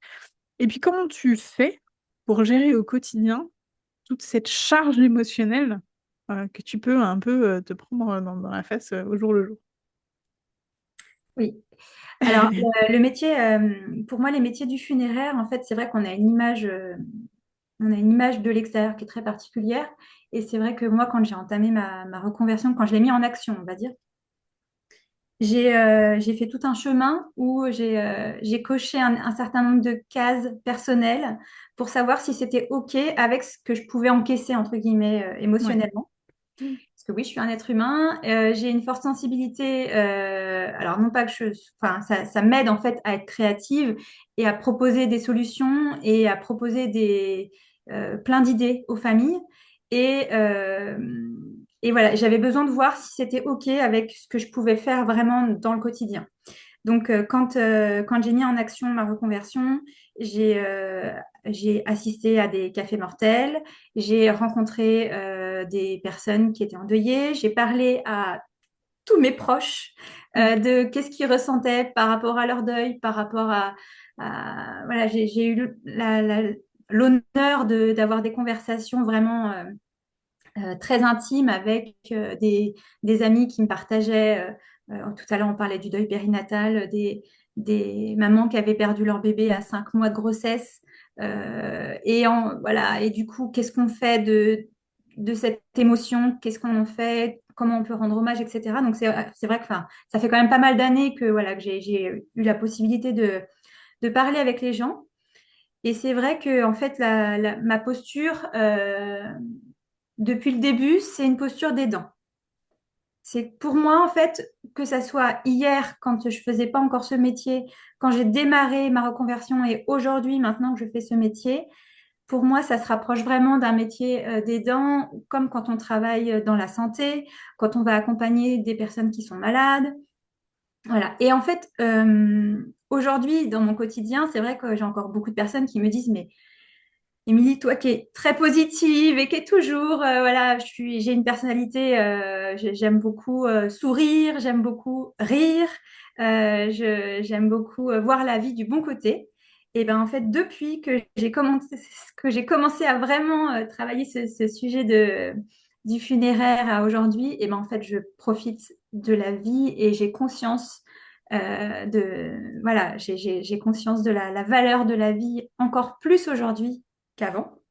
Et puis comment tu fais pour gérer au quotidien toute cette charge émotionnelle, que tu peux un peu, te prendre, dans la face, au jour le jour? Oui. Alors, le métier, pour moi, les métiers du funéraire, en fait, c'est vrai qu'on a on a une image de l'extérieur qui est très particulière. Et c'est vrai que moi, quand j'ai entamé ma reconversion, quand je l'ai mis en action, on va dire, j'ai fait tout un chemin où j'ai coché un certain nombre de cases personnelles pour savoir si c'était OK avec ce que je pouvais encaisser, entre guillemets, Ouais. émotionnellement. Mmh. Parce que oui, je suis un être humain, j'ai une forte sensibilité. Alors non pas que enfin, ça m'aide en fait à être créative et à proposer des solutions et à proposer plein d'idées aux familles. Et, euh, et voilà, j'avais besoin de voir si c'était OK avec ce que je pouvais faire vraiment dans le quotidien. Donc, quand j'ai mis en action ma reconversion, j'ai assisté à des cafés mortels, j'ai rencontré des personnes qui étaient endeuillées, j'ai parlé à tous mes proches Mmh. de qu'est-ce qu'ils ressentaient par rapport à leur deuil, par rapport voilà, j'ai eu l'honneur d'avoir des conversations vraiment très intimes avec des amis qui me partageaient. Tout à l'heure, on parlait du deuil périnatal, des mamans qui avaient perdu leur bébé à 5 mois de grossesse. Voilà, et du coup, qu'est-ce qu'on fait de cette émotion? Qu'est-ce qu'on en fait? Comment on peut rendre hommage, etc. Donc, c'est vrai que enfin, ça fait quand même pas mal d'années que, voilà, que j'ai eu la possibilité de parler avec les gens. Et c'est vrai que, en fait, ma posture, depuis le début, c'est une posture d'aidant. C'est pour moi, en fait, que ça soit hier, quand je faisais pas encore ce métier, quand j'ai démarré ma reconversion et aujourd'hui, maintenant que je fais ce métier, pour moi, ça se rapproche vraiment d'un métier d'aidant, comme quand on travaille dans la santé, quand on va accompagner des personnes qui sont malades. Voilà. Et en fait, aujourd'hui, dans mon quotidien, c'est vrai que j'ai encore beaucoup de personnes qui me disent, mais Émilie, toi qui es très positive et qui est toujours, voilà, j'ai une personnalité, j'aime beaucoup sourire, j'aime beaucoup rire, j'aime beaucoup voir la vie du bon côté. Et ben en fait, depuis que j'ai commencé à vraiment travailler ce sujet du funéraire à aujourd'hui, et ben en fait, je profite de la vie et j'ai conscience voilà, j'ai conscience de la valeur de la vie encore plus aujourd'hui qu'avant,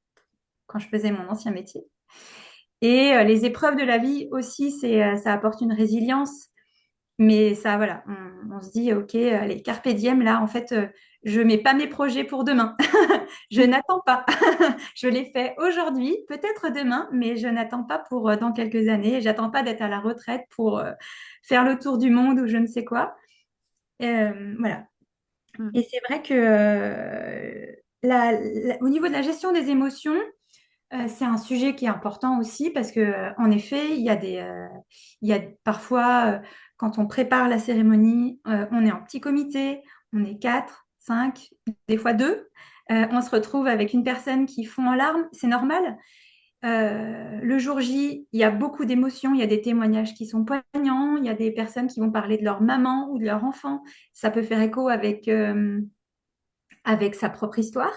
quand je faisais mon ancien métier. Et les épreuves de la vie aussi, ça apporte une résilience. Mais ça, voilà, on se dit, OK, allez, carpe diem, là, en fait, je mets pas mes projets pour demain. Je n'attends pas. Je les fais aujourd'hui, peut-être demain, mais je n'attends pas pour dans quelques années. J'attends pas d'être à la retraite pour faire le tour du monde ou je ne sais quoi. Voilà. Mm. Et c'est vrai que au niveau de la gestion des émotions, c'est un sujet qui est important aussi parce que, en effet, il y a parfois, quand on prépare la cérémonie, on est en petit comité, on est quatre, cinq, des fois deux. On se retrouve avec une personne qui fond en larmes, c'est normal. Le jour J, il y a beaucoup d'émotions, il y a des témoignages qui sont poignants, il y a des personnes qui vont parler de leur maman ou de leur enfant. Ça peut faire écho avec sa propre histoire.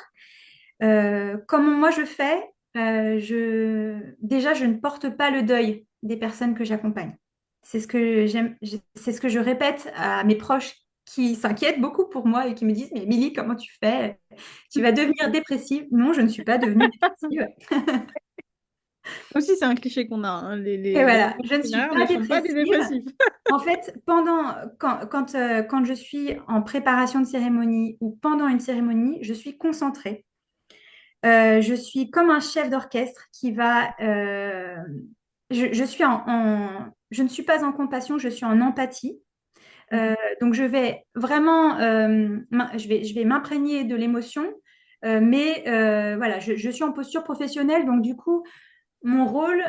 Comment moi je fais, déjà, je ne porte pas le deuil des personnes que j'accompagne. C'est ce que j'aime, c'est ce que je répète à mes proches qui s'inquiètent beaucoup pour moi et qui me disent, mais Émilie, comment tu fais? Tu vas devenir dépressive. Non, je ne suis pas devenue dépressive. Aussi, c'est un cliché qu'on a, hein. Et Les voilà, personnes je ne suis scénaristes pas ne sont pas des dépressive. dépressifs. En fait, quand je suis en préparation de cérémonie ou pendant une cérémonie, je suis concentrée. Je suis comme un chef d'orchestre qui va. Je suis je ne suis pas en compassion, je suis en empathie. Donc, je vais vraiment, je vais m'imprégner de l'émotion, mais voilà, je suis en posture professionnelle, donc du coup, mon rôle,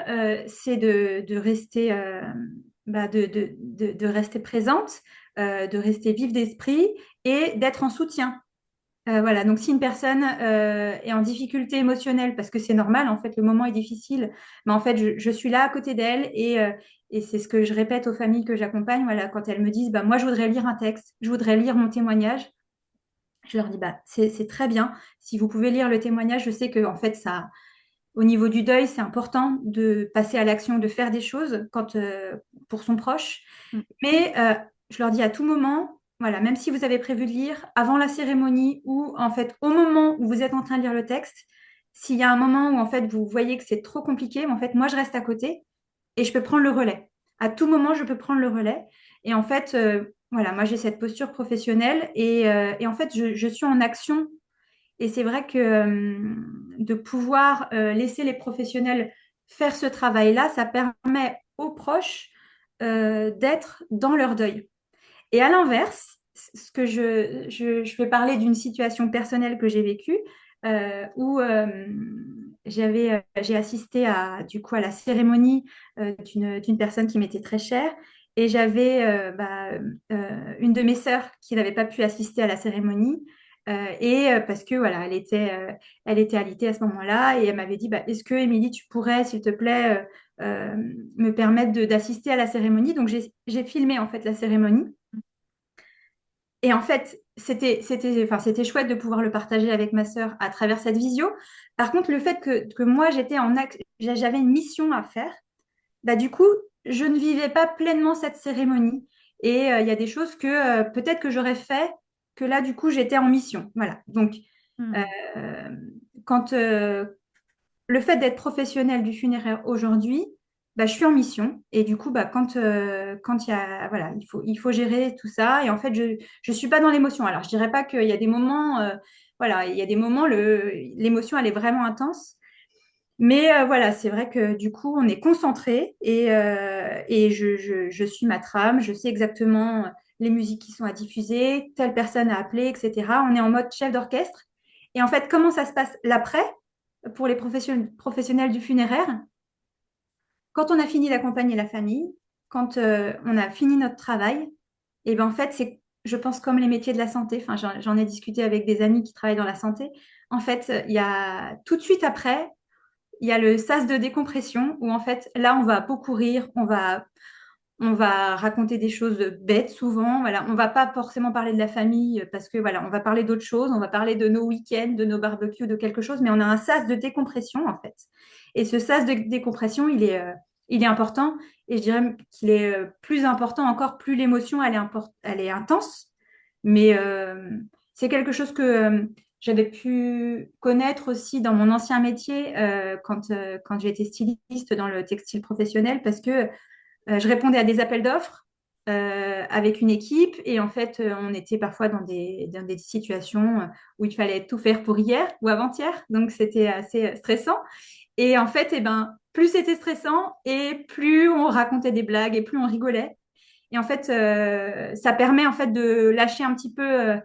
c'est de rester, de rester présente, de rester vive d'esprit et d'être en soutien. Voilà, donc si une personne est en difficulté émotionnelle, parce que c'est normal, en fait, le moment est difficile, mais en fait, je suis là à côté d'elle et c'est ce que je répète aux familles que j'accompagne, voilà, quand elles me disent, bah, moi, je voudrais lire un texte, je voudrais lire mon témoignage, je leur dis, bah, c'est très bien. Si vous pouvez lire le témoignage, je sais que, en fait, ça, au niveau du deuil, c'est important de passer à l'action, de faire des choses pour son proche. Mm. Mais je leur dis à tout moment, voilà, même si vous avez prévu de lire avant la cérémonie ou en fait au moment où vous êtes en train de lire le texte, s'il y a un moment où en fait vous voyez que c'est trop compliqué, en fait moi je reste à côté et je peux prendre le relais. À tout moment, je peux prendre le relais. Et en fait, voilà, moi j'ai cette posture professionnelle et en fait je suis en action et c'est vrai que de pouvoir laisser les professionnels faire ce travail-là, ça permet aux proches d'être dans leur deuil. Et à l'inverse, ce que je vais parler d'une situation personnelle que j'ai vécue où j'ai assisté du coup, à la cérémonie d'une personne qui m'était très chère. Et j'avais une de mes sœurs qui n'avait pas pu assister à la cérémonie. Parce que voilà, elle était alitée à ce moment-là et elle m'avait dit, bah, est-ce que Émilie, tu pourrais, s'il te plaît, me permettre d'assister à la cérémonie. Donc j'ai filmé en fait la cérémonie. Et en fait, enfin, c'était chouette de pouvoir le partager avec ma sœur à travers cette visio. Par contre, le fait que moi, j'avais une mission à faire, bah, du coup, je ne vivais pas pleinement cette cérémonie. Et il y a des choses que peut-être que j'aurais fait, que là, du coup, j'étais en mission. Voilà. Donc, Mm. euh, quand le fait d'être professionnel du funéraire aujourd'hui, bah, je suis en mission. Et du coup, bah, quand il y a, voilà, il faut gérer tout ça. Et en fait, je ne suis pas dans l'émotion. Alors, je dirais pas qu'il y a des moments, voilà, il y a des moments, l'émotion, elle est vraiment intense. Mais voilà, c'est vrai que du coup, on est concentré et je suis ma trame. Je sais exactement les musiques qui sont à diffuser, telle personne à appeler, etc. On est en mode chef d'orchestre. Et en fait, comment ça se passe l'après pour les professionnels du funéraire? Quand on a fini d'accompagner la famille, quand on a fini notre travail, et ben en fait, c'est, je pense, comme les métiers de la santé. Enfin, j'en ai discuté avec des amis qui travaillent dans la santé. En fait, il y a tout de suite après, il y a le sas de décompression où en fait, là, on va beaucoup rire, on va raconter des choses bêtes souvent. Voilà, on va pas forcément parler de la famille parce que voilà, on va parler d'autres choses. On va parler de nos week-ends, de nos barbecues, de quelque chose. Mais on a un sas de décompression en fait. Et ce sas de décompression, il est important. Et je dirais qu'il est plus important encore plus l'émotion elle est intense. Mais c'est quelque chose que j'avais pu connaître aussi dans mon ancien métier quand j'ai été styliste dans le textile professionnel parce que je répondais à des appels d'offres avec une équipe. Et en fait, on était parfois dans des situations où il fallait tout faire pour hier ou avant-hier. Donc, c'était assez stressant. Et en fait, eh ben, plus c'était stressant et plus on racontait des blagues et plus on rigolait. Et en fait, ça permet en fait de lâcher un petit peu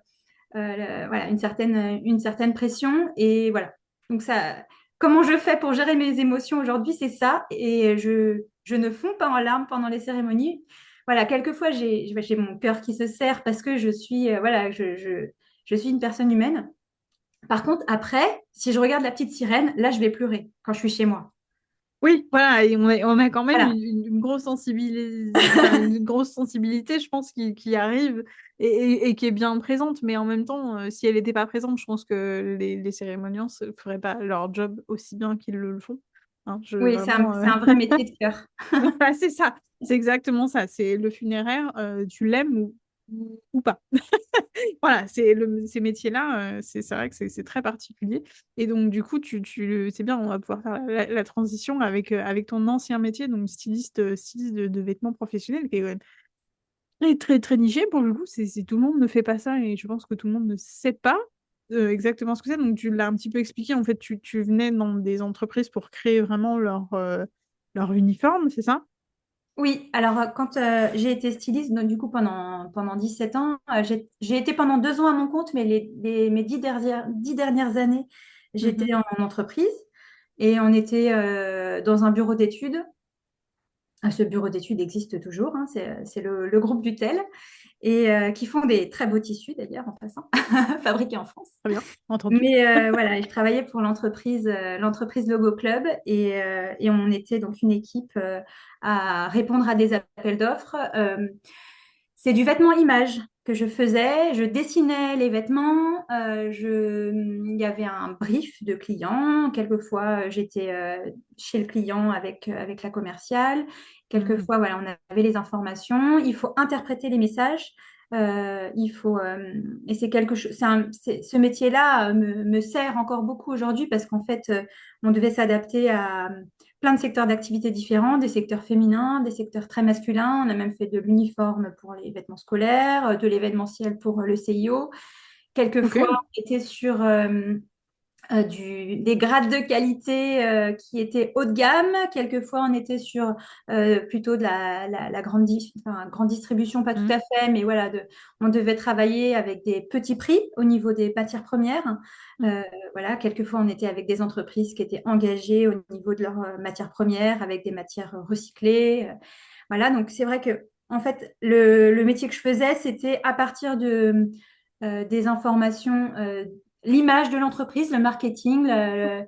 voilà, une certaine pression. Et voilà. Donc ça, comment je fais pour gérer mes émotions aujourd'hui, c'est ça. Et je ne fonds pas en larmes pendant les cérémonies. Voilà, quelquefois j'ai mon cœur qui se serre parce que je suis voilà, je suis une personne humaine. Par contre, après, si je regarde la petite sirène, là, je vais pleurer quand je suis chez moi. Oui, voilà, et on a quand même Voilà. une grosse une grosse sensibilité, je pense, qui arrive et qui est bien présente. Mais en même temps, si elle n'était pas présente, je pense que les cérémoniens ne feraient pas leur job aussi bien qu'ils le font. Hein, Oui, vraiment, c'est un vrai métier de cœur. voilà, c'est ça, c'est exactement ça. C'est le funéraire, tu l'aimes ou pas. Voilà, ces métiers-là, c'est vrai que c'est très particulier. Et donc, du coup, c'est bien, on va pouvoir faire la transition avec ton ancien métier, donc styliste de vêtements professionnels, qui est quand même très, très, très niché. Pour le coup, tout le monde ne fait pas ça et je pense que tout le monde ne sait pas exactement ce que c'est. Donc, tu l'as un petit peu expliqué. En fait, tu venais dans des entreprises pour créer vraiment leur uniforme, c'est ça? Oui, alors quand j'ai été styliste, donc, du coup pendant 17 ans, j'ai été pendant 2 ans à mon compte, mais mes 10 dernières années, Mhm. j'étais en entreprise et on était dans un bureau d'études. Ce bureau d'études existe toujours, hein, c'est le groupe Dutel, et qui font des très beaux tissus d'ailleurs en passant, fabriqués en France. Très bien, entendu. Mais voilà, je travaillais pour l'entreprise Logo Club et on était donc une équipe à répondre à des appels d'offres. C'est du vêtement image que je faisais. Je dessinais les vêtements. Il y avait un brief de client. Quelquefois, j'étais chez le client avec la commerciale. Mhm. Quelquefois, voilà, on avait les informations. Il faut interpréter les messages. Il faut et c'est quelque chose. Ce métier-là me sert encore beaucoup aujourd'hui parce qu'en fait, on devait s'adapter à plein de secteurs d'activité différents, des secteurs féminins, des secteurs très masculins. On a même fait de l'uniforme pour les vêtements scolaires, de l'événementiel pour le CIO. Ok. Quelquefois, on était sur des grades de qualité qui étaient haut de gamme. Quelquefois, on était sur plutôt de la grande distribution, pas tout Mhm. à fait, mais voilà, on devait travailler avec des petits prix au niveau des matières premières. Mhm. Euh, voilà, quelquefois, on était avec des entreprises qui étaient engagées au niveau de leurs matières premières, avec des matières recyclées. Voilà, donc c'est vrai que en fait, le métier que je faisais, c'était à partir des informations, l'image de l'entreprise, le marketing,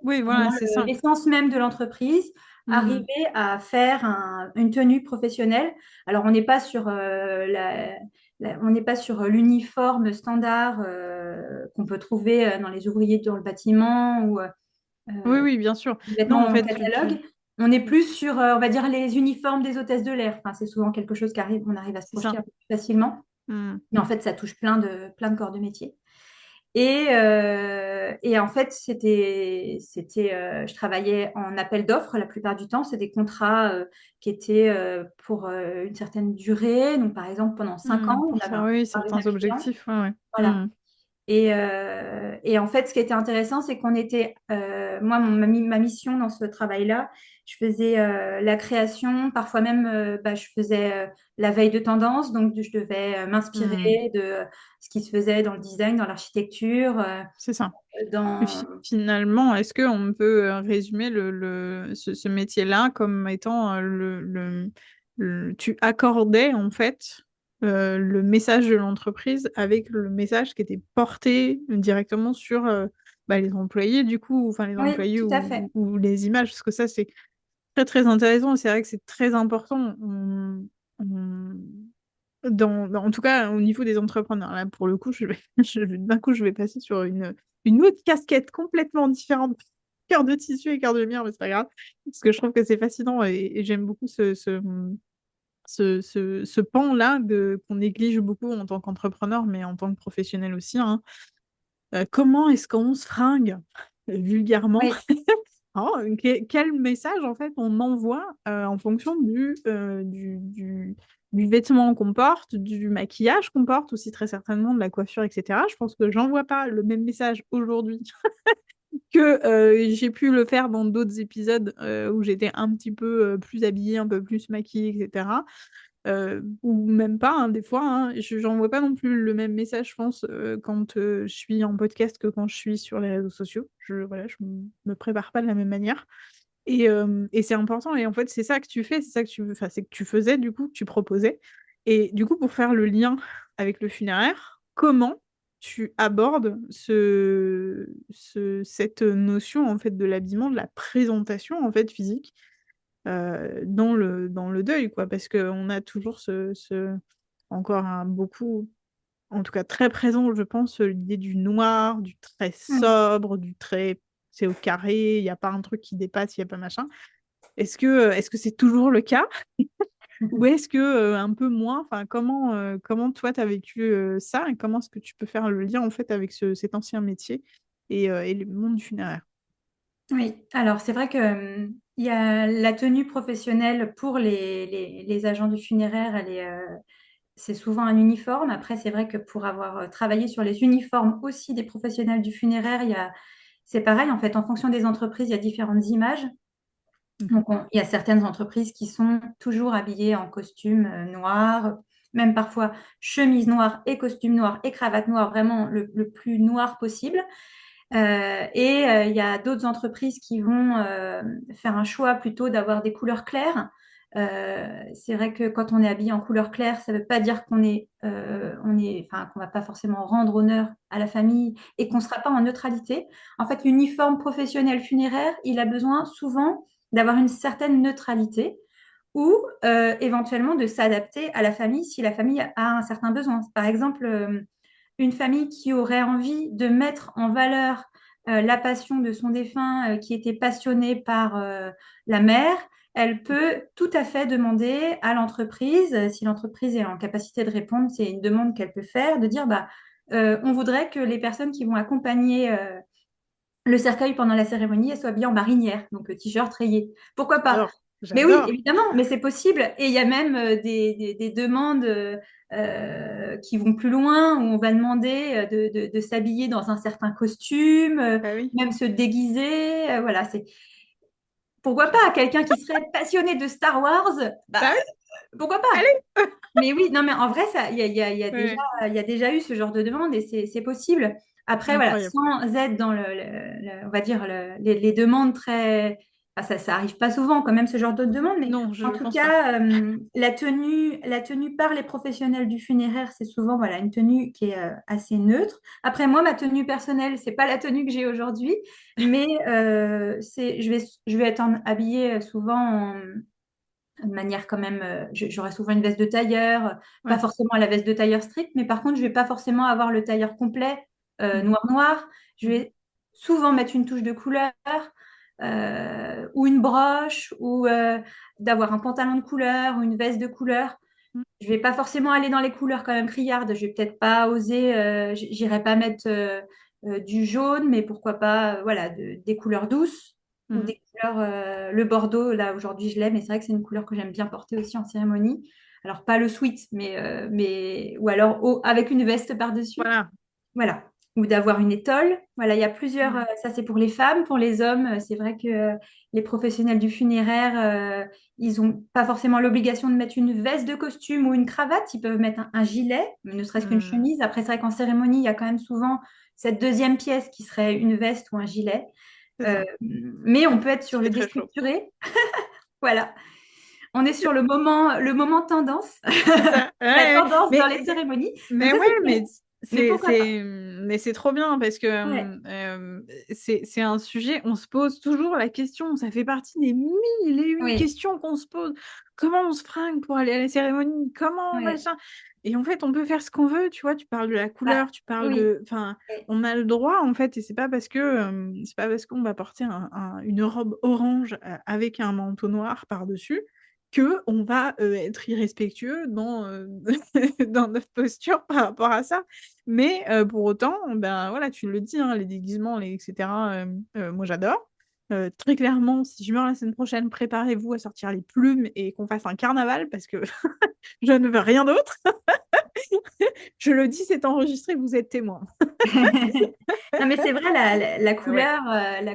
Oui, voilà, vraiment c'est ça. l'essence même de l'entreprise, arriver Mhm. à faire une tenue professionnelle. Alors, on n'est pas sur on n'est pas sur l'uniforme standard qu'on peut trouver dans les ouvriers dans le bâtiment ou Oui, oui, bien sûr. les Non, vêtements en en fait, catalogue. On est plus sur, on va dire, les uniformes des hôtesses de l'air. Enfin, c'est souvent quelque chose on arrive à se c'est projeter ça. un peu plus facilement. Mhm. Mais en fait, ça touche plein de corps de métier. Et en fait, je travaillais en appel d'offres la plupart du temps. C'est des contrats qui étaient pour une certaine durée. Donc, par exemple, pendant 5 ans, on Pour avait ça, un oui, contrat avec un certains client. objectifs, ouais, ouais. Voilà. Et en fait, ce qui était intéressant, c'est qu'on était, moi, ma mission dans ce travail-là, je faisais la création, parfois même, je faisais la veille de tendance, donc je devais Mhm. m'inspirer de ce qui se faisait dans le design, dans l'architecture, C'est ça. Et dans... finalement, est-ce qu'on peut résumer ce métier-là comme étant tu accordais en fait le message de l'entreprise avec le message qui était porté directement sur les employés, du coup, enfin les Oui, employés tout à fait. ou les images, parce que ça, c'est très très intéressant. C'est vrai que c'est très important. On- en tout cas, au niveau des entrepreneurs, là, pour le coup, d'un coup, je vais passer sur une autre casquette complètement différente. Cœur de tissu et cœur de lumière, mais c'est pas grave. Parce que je trouve que c'est fascinant et j'aime beaucoup ce pan-là qu'on néglige beaucoup en tant qu'entrepreneur, mais en tant que professionnel aussi, hein. Comment est-ce qu'on se fringue vulgairement? Oui, Hein, quel message en fait on envoie en fonction du vêtement qu'on porte, du maquillage qu'on porte aussi très certainement, de la coiffure, etc. Je pense que j'envoie pas le même message aujourd'hui que j'ai pu le faire dans d'autres épisodes où j'étais un petit peu plus habillée, un peu plus maquillée, etc. Ou même pas, hein, des fois. Hein. J'envoie pas non plus le même message, je pense, quand je suis en podcast que quand je suis sur les réseaux sociaux. Voilà, je me prépare pas de la même manière. Et c'est important. Et en fait, c'est ça que tu fais, c'est ça que enfin, c'est que tu faisais, du coup, que tu proposais. Et du coup, pour faire le lien avec le funéraire, comment tu abordes cette notion en fait de l'habillement, de la présentation en fait physique dans le deuil, quoi, parce qu'on a toujours encore beaucoup, en tout cas très présent, je pense, l'idée du noir, du très Oui. sobre, du très, c'est au carré, il n'y a pas un truc qui dépasse, il n'y a pas machin. Est-ce que c'est toujours le cas? Ou est-ce que un peu moins, enfin, comment toi tu as vécu ça et comment est-ce que tu peux faire le lien en fait avec cet ancien métier et le monde du funéraire? Oui, alors c'est vrai que il y a la tenue professionnelle pour les agents du funéraire, c'est souvent un uniforme. Après, c'est vrai que pour avoir travaillé sur les uniformes aussi des professionnels du funéraire, c'est pareil, en fait, en fonction des entreprises, il y a différentes images. Mhm. Donc, il y a certaines entreprises qui sont toujours habillées en costume noir, même parfois chemise noire et costume noir et cravate noire, vraiment le plus noir possible. Il y a d'autres entreprises qui vont faire un choix plutôt d'avoir des couleurs claires. C'est vrai que quand on est habillé en couleur claire, ça ne veut pas dire enfin, qu'on va pas forcément rendre honneur à la famille et qu'on ne sera pas en neutralité. En fait, l'uniforme professionnel funéraire, il a besoin souvent d'avoir une certaine neutralité ou éventuellement de s'adapter à la famille si la famille a un certain besoin. Par exemple, une famille qui aurait envie de mettre en valeur la passion de son défunt, qui était passionné par la mère, elle peut tout à fait demander à l'entreprise, si l'entreprise est en capacité de répondre, c'est une demande qu'elle peut faire, de dire bah, on voudrait que les personnes qui vont accompagner le cercueil pendant la cérémonie, elles soient habillées en marinière, donc t-shirt rayé. Pourquoi pas? J'adore, Mais oui, j'adore. évidemment, mais c'est possible. Et il y a même des demandes qui vont plus loin, où on va demander de s'habiller dans un certain costume, Bah oui. même se déguiser. Voilà, c'est pourquoi pas à quelqu'un qui serait passionné de Star Wars, bah Bah oui, pourquoi pas? allez! Mais oui, non, mais en vrai, Ouais, il y a déjà eu ce genre de demande et c'est possible. Après, voilà, incroyable. sans être dans on va dire, les demandes très. Enfin, ça arrive pas souvent quand même, ce genre de demande, mais Non, en je tout pense pas. cas, la tenue par les professionnels du funéraire, c'est souvent voilà, une tenue qui est assez neutre. Après, moi, ma tenue personnelle, c'est pas la tenue que j'ai aujourd'hui, mais je vais être habillée souvent de manière quand même, j'aurai souvent une veste de tailleur, pas Ouais. forcément la veste de tailleur stricte, mais par contre, je vais pas forcément avoir le tailleur complet Mhm. noir. Je Mhm. vais souvent mettre une touche de couleur ou une broche ou d'avoir un pantalon de couleur ou une veste de couleur. Mhm. Je vais pas forcément aller dans les couleurs quand même criardes. Je vais peut-être pas oser, j'irai pas mettre du jaune, mais pourquoi pas, voilà, des couleurs douces ou Mhm. des couleurs. Le bordeaux, là aujourd'hui je l'aime, mais c'est vrai que c'est une couleur que j'aime bien porter aussi en cérémonie. Alors pas le sweat, mais ou alors avec une veste par-dessus. Voilà. Voilà. Ou d'avoir une étole. Voilà, il y a plusieurs. Mhm. Ça, c'est pour les femmes. Pour les hommes, c'est vrai que les professionnels du funéraire, ils n'ont pas forcément l'obligation de mettre une veste de costume ou une cravate. Ils peuvent mettre un gilet, ne serait-ce qu'une Mhm. chemise. Après, c'est vrai qu'en cérémonie, il y a quand même souvent cette deuxième pièce qui serait une veste ou un gilet. C'est Euh, ça. mais on peut être Il sur le fait très chaud. déstructuré. Voilà. On est sur le moment tendance, C'est ça. Ouais, la ouais. tendance dans Mais, les cérémonies. Donc mais ça, ouais, c'est mais cool. Mais c'est, pourquoi pas? c'est, mais c'est trop bien parce que Ouais. c'est un sujet, on se pose toujours la question, ça fait partie des mille et une Oui. questions qu'on se pose. Comment on se fringue pour aller à la cérémonie? Comment Ouais. machin? Et en fait, on peut faire ce qu'on veut, tu vois, tu parles de la Bah, couleur, tu parles oui. enfin, Ouais. on a le droit en fait, et c'est pas parce qu'on va porter une robe orange avec un manteau noir par-dessus que on va être irrespectueux dans notre posture par rapport à ça. Mais pour autant, ben voilà, tu le dis, hein, les déguisements, etc., moi j'adore. Très clairement, si je meurs la semaine prochaine, préparez-vous à sortir les plumes et qu'on fasse un carnaval parce que je ne veux rien d'autre. Je le dis, c'est enregistré, vous êtes témoin. Non, mais c'est vrai, Ouais. la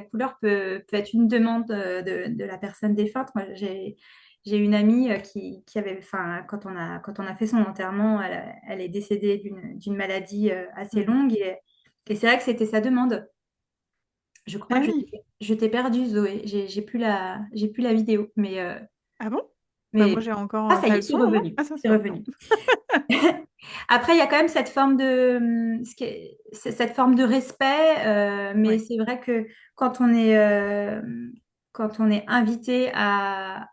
couleur peut être une demande de la personne défunte. Moi, j'ai une amie qui avait, enfin, quand on a fait son enterrement, elle est décédée d'une maladie assez Mhm. longue et c'est vrai que c'était sa demande. Je crois Ah que oui. je t'ai perdu, Zoé. J'ai plus la vidéo, Ah bon? Bah moi mais j'ai encore. ah, ça y T'as est, le son au moins? Ah ça c'est c'est bon. revenu. Après, il y a quand même cette forme cette forme de respect, mais Ouais. c'est vrai que quand on est invité à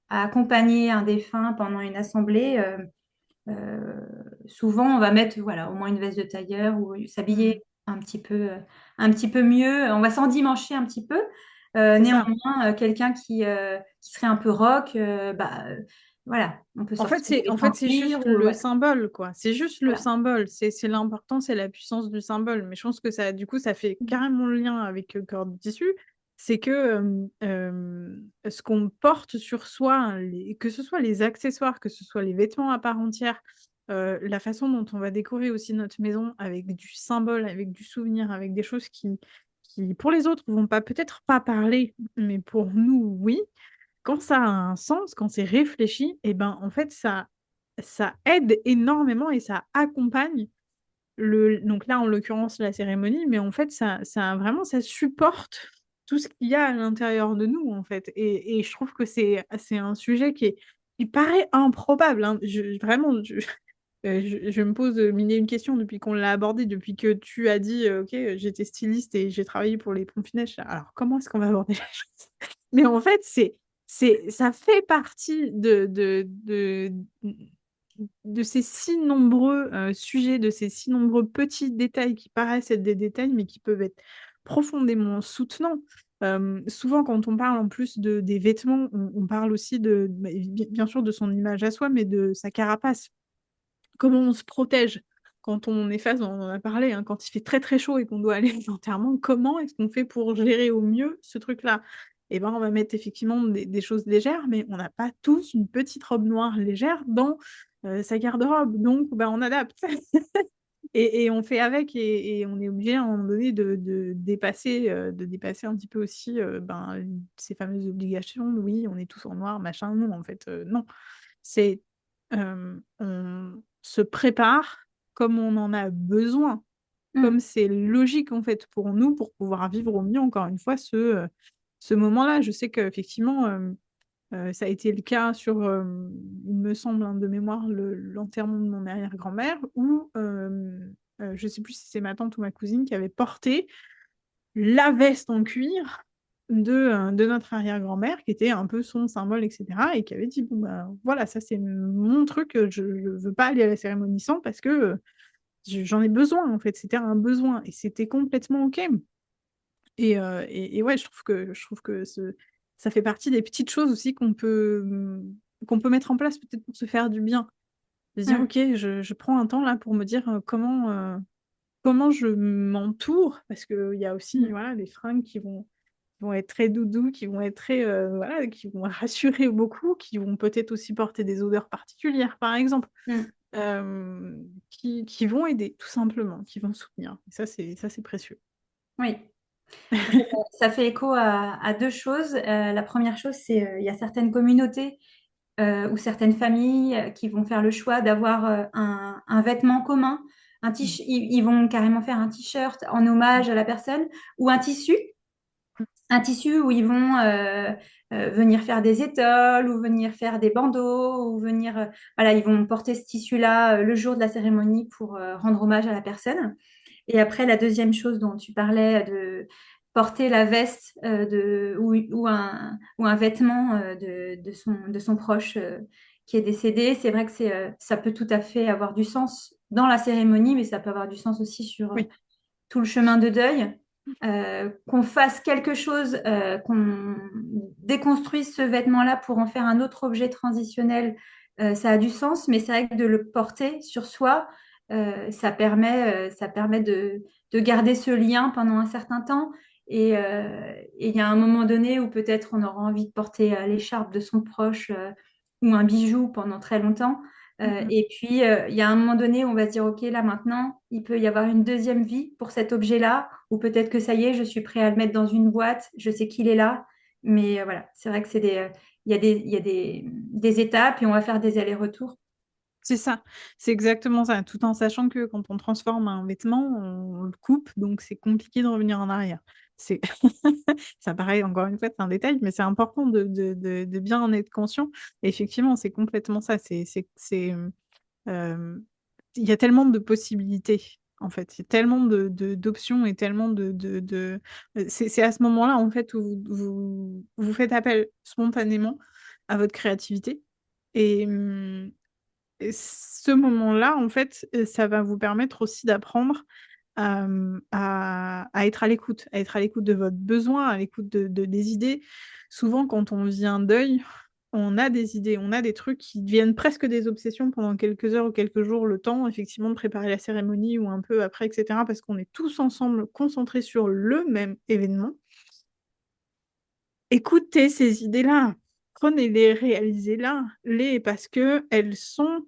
accompagner un défunt pendant une assemblée, euh, souvent on va mettre voilà, au moins une veste de tailleur ou Mhm. s'habiller un petit peu mieux. On va s'endimancher un petit peu. C'est ça. Néanmoins, quelqu'un qui serait un peu rock, voilà, on peut sortir des En fait, c'est empires juste ou le voilà. symbole, quoi. C'est juste le Voilà. symbole. C'est l'important, c'est la puissance du symbole. Mais je pense que ça, du coup, ça fait carrément le lien avec Cœur de Tissu. C'est que ce qu'on porte sur soi, que ce soit les accessoires, que ce soit les vêtements à part entière, la façon dont on va décorer aussi notre maison avec du symbole, avec du souvenir, avec des choses qui pour les autres, vont pas peut-être pas parler, mais pour nous, oui. Quand ça a un sens, quand c'est réfléchi, et ben en fait ça aide énormément et ça accompagne donc là en l'occurrence la cérémonie, mais en fait ça vraiment ça supporte tout ce qu'il y a à l'intérieur de nous en fait. Et je trouve que c'est un sujet qui paraît improbable, hein. Vraiment je me pose mille et une questions depuis qu'on l'a abordé, depuis que tu as dit ok, j'étais styliste et j'ai travaillé pour les pompes funèbres. Alors comment est-ce qu'on va aborder la chose? Mais en fait, ça fait partie de ces si nombreux sujets, de ces si nombreux petits détails qui paraissent être des détails, mais qui peuvent être profondément soutenants. Souvent, quand on parle en plus des vêtements, on parle aussi bien sûr de son image à soi, mais de sa carapace. Comment on se protège quand on est face, on en a parlé, hein, quand il fait très très chaud et qu'on doit aller à l'enterrement, comment est-ce qu'on fait pour gérer au mieux ce truc-là? Eh ben, on va mettre effectivement des choses légères, mais on n'a pas tous une petite robe noire légère dans sa garde-robe, donc ben, on adapte. Et on fait avec, et on est obligé à un moment donné de dépasser un petit peu aussi ben, ces fameuses obligations. Oui, on est tous en noir, machin. Non, en fait, non. C'est on se prépare comme on en a besoin, comme Mm, c'est logique en fait pour nous, pour pouvoir vivre au mieux, encore une fois, ce moment-là. Je sais qu'effectivement, ça a été le cas sur, il me semble, hein, de mémoire, l'enterrement de mon arrière-grand-mère, où je sais plus si c'est ma tante ou ma cousine qui avait porté la veste en cuir de notre arrière-grand-mère, qui était un peu son symbole, etc. Et qui avait dit, bon, bah, voilà, ça c'est mon truc, je ne veux pas aller à la cérémonie sans parce que j'en ai besoin, en fait. C'était un besoin et c'était complètement OK. Et ouais, je trouve que ça fait partie des petites choses aussi qu'on peut mettre en place peut-être pour se faire du bien. De se dire, mm, OK, je prends un temps là pour me dire comment je m'entoure, parce qu'il y a aussi mm, voilà, des fringues qui vont être très doudou, qui vont être très, voilà, qui vont rassurer beaucoup, qui vont peut-être aussi porter des odeurs particulières, par exemple, mm. qui vont aider, tout simplement, qui vont soutenir. Et ça, c'est précieux. Oui. Ça fait écho à deux choses. La première chose, c'est il y a certaines communautés ou certaines familles qui vont faire le choix d'avoir un vêtement commun. Mmh. Ils vont carrément faire un t-shirt en hommage à la personne ou un tissu où ils vont venir faire des étoiles ou venir faire des bandeaux ou venir, voilà, ils vont porter ce tissu-là le jour de la cérémonie pour rendre hommage à la personne. Et après, la deuxième chose dont tu parlais, de porter la veste ou un vêtement de son proche qui est décédé, c'est vrai que ça peut tout à fait avoir du sens dans la cérémonie, mais ça peut avoir du sens aussi sur Oui. tout le chemin de deuil. Qu'on fasse quelque chose, qu'on déconstruise ce vêtement-là pour en faire un autre objet transitionnel, ça a du sens, mais c'est vrai que de le porter sur soi, ça permet de garder ce lien pendant un certain temps Et il y a un moment donné où peut-être on aura envie de porter l'écharpe de son proche ou un bijou pendant très longtemps. Mhm. Et puis, il y a un moment donné où on va se dire, OK, là maintenant, il peut y avoir une deuxième vie pour cet objet-là, ou peut-être que ça y est, je suis prêt à le mettre dans une boîte, je sais qu'il est là. Mais voilà, c'est vrai que il y a des étapes et on va faire des allers-retours. C'est ça, c'est exactement ça, tout en sachant que quand on transforme un vêtement, on le coupe, donc c'est compliqué de revenir en arrière. C'est Ça paraît, encore une fois, c'est un détail, mais c'est important de bien en être conscient. Et effectivement, c'est complètement ça. Euh, Il y a tellement de possibilités, en fait. Il y a tellement d'options et tellement c'est à ce moment-là, en fait, où vous faites appel spontanément à votre créativité. Et ce moment-là, en fait, ça va vous permettre aussi d'apprendre à être à être à l'écoute de votre besoin, à l'écoute des idées. Souvent, quand on vit un deuil, on a des idées, on a des trucs qui deviennent presque des obsessions pendant quelques heures ou quelques jours, le temps, effectivement, de préparer la cérémonie ou un peu après, etc., parce qu'on est tous ensemble concentrés sur le même événement. Écoutez ces idées-là, prenez-les, réalisez-les, parce que elles sont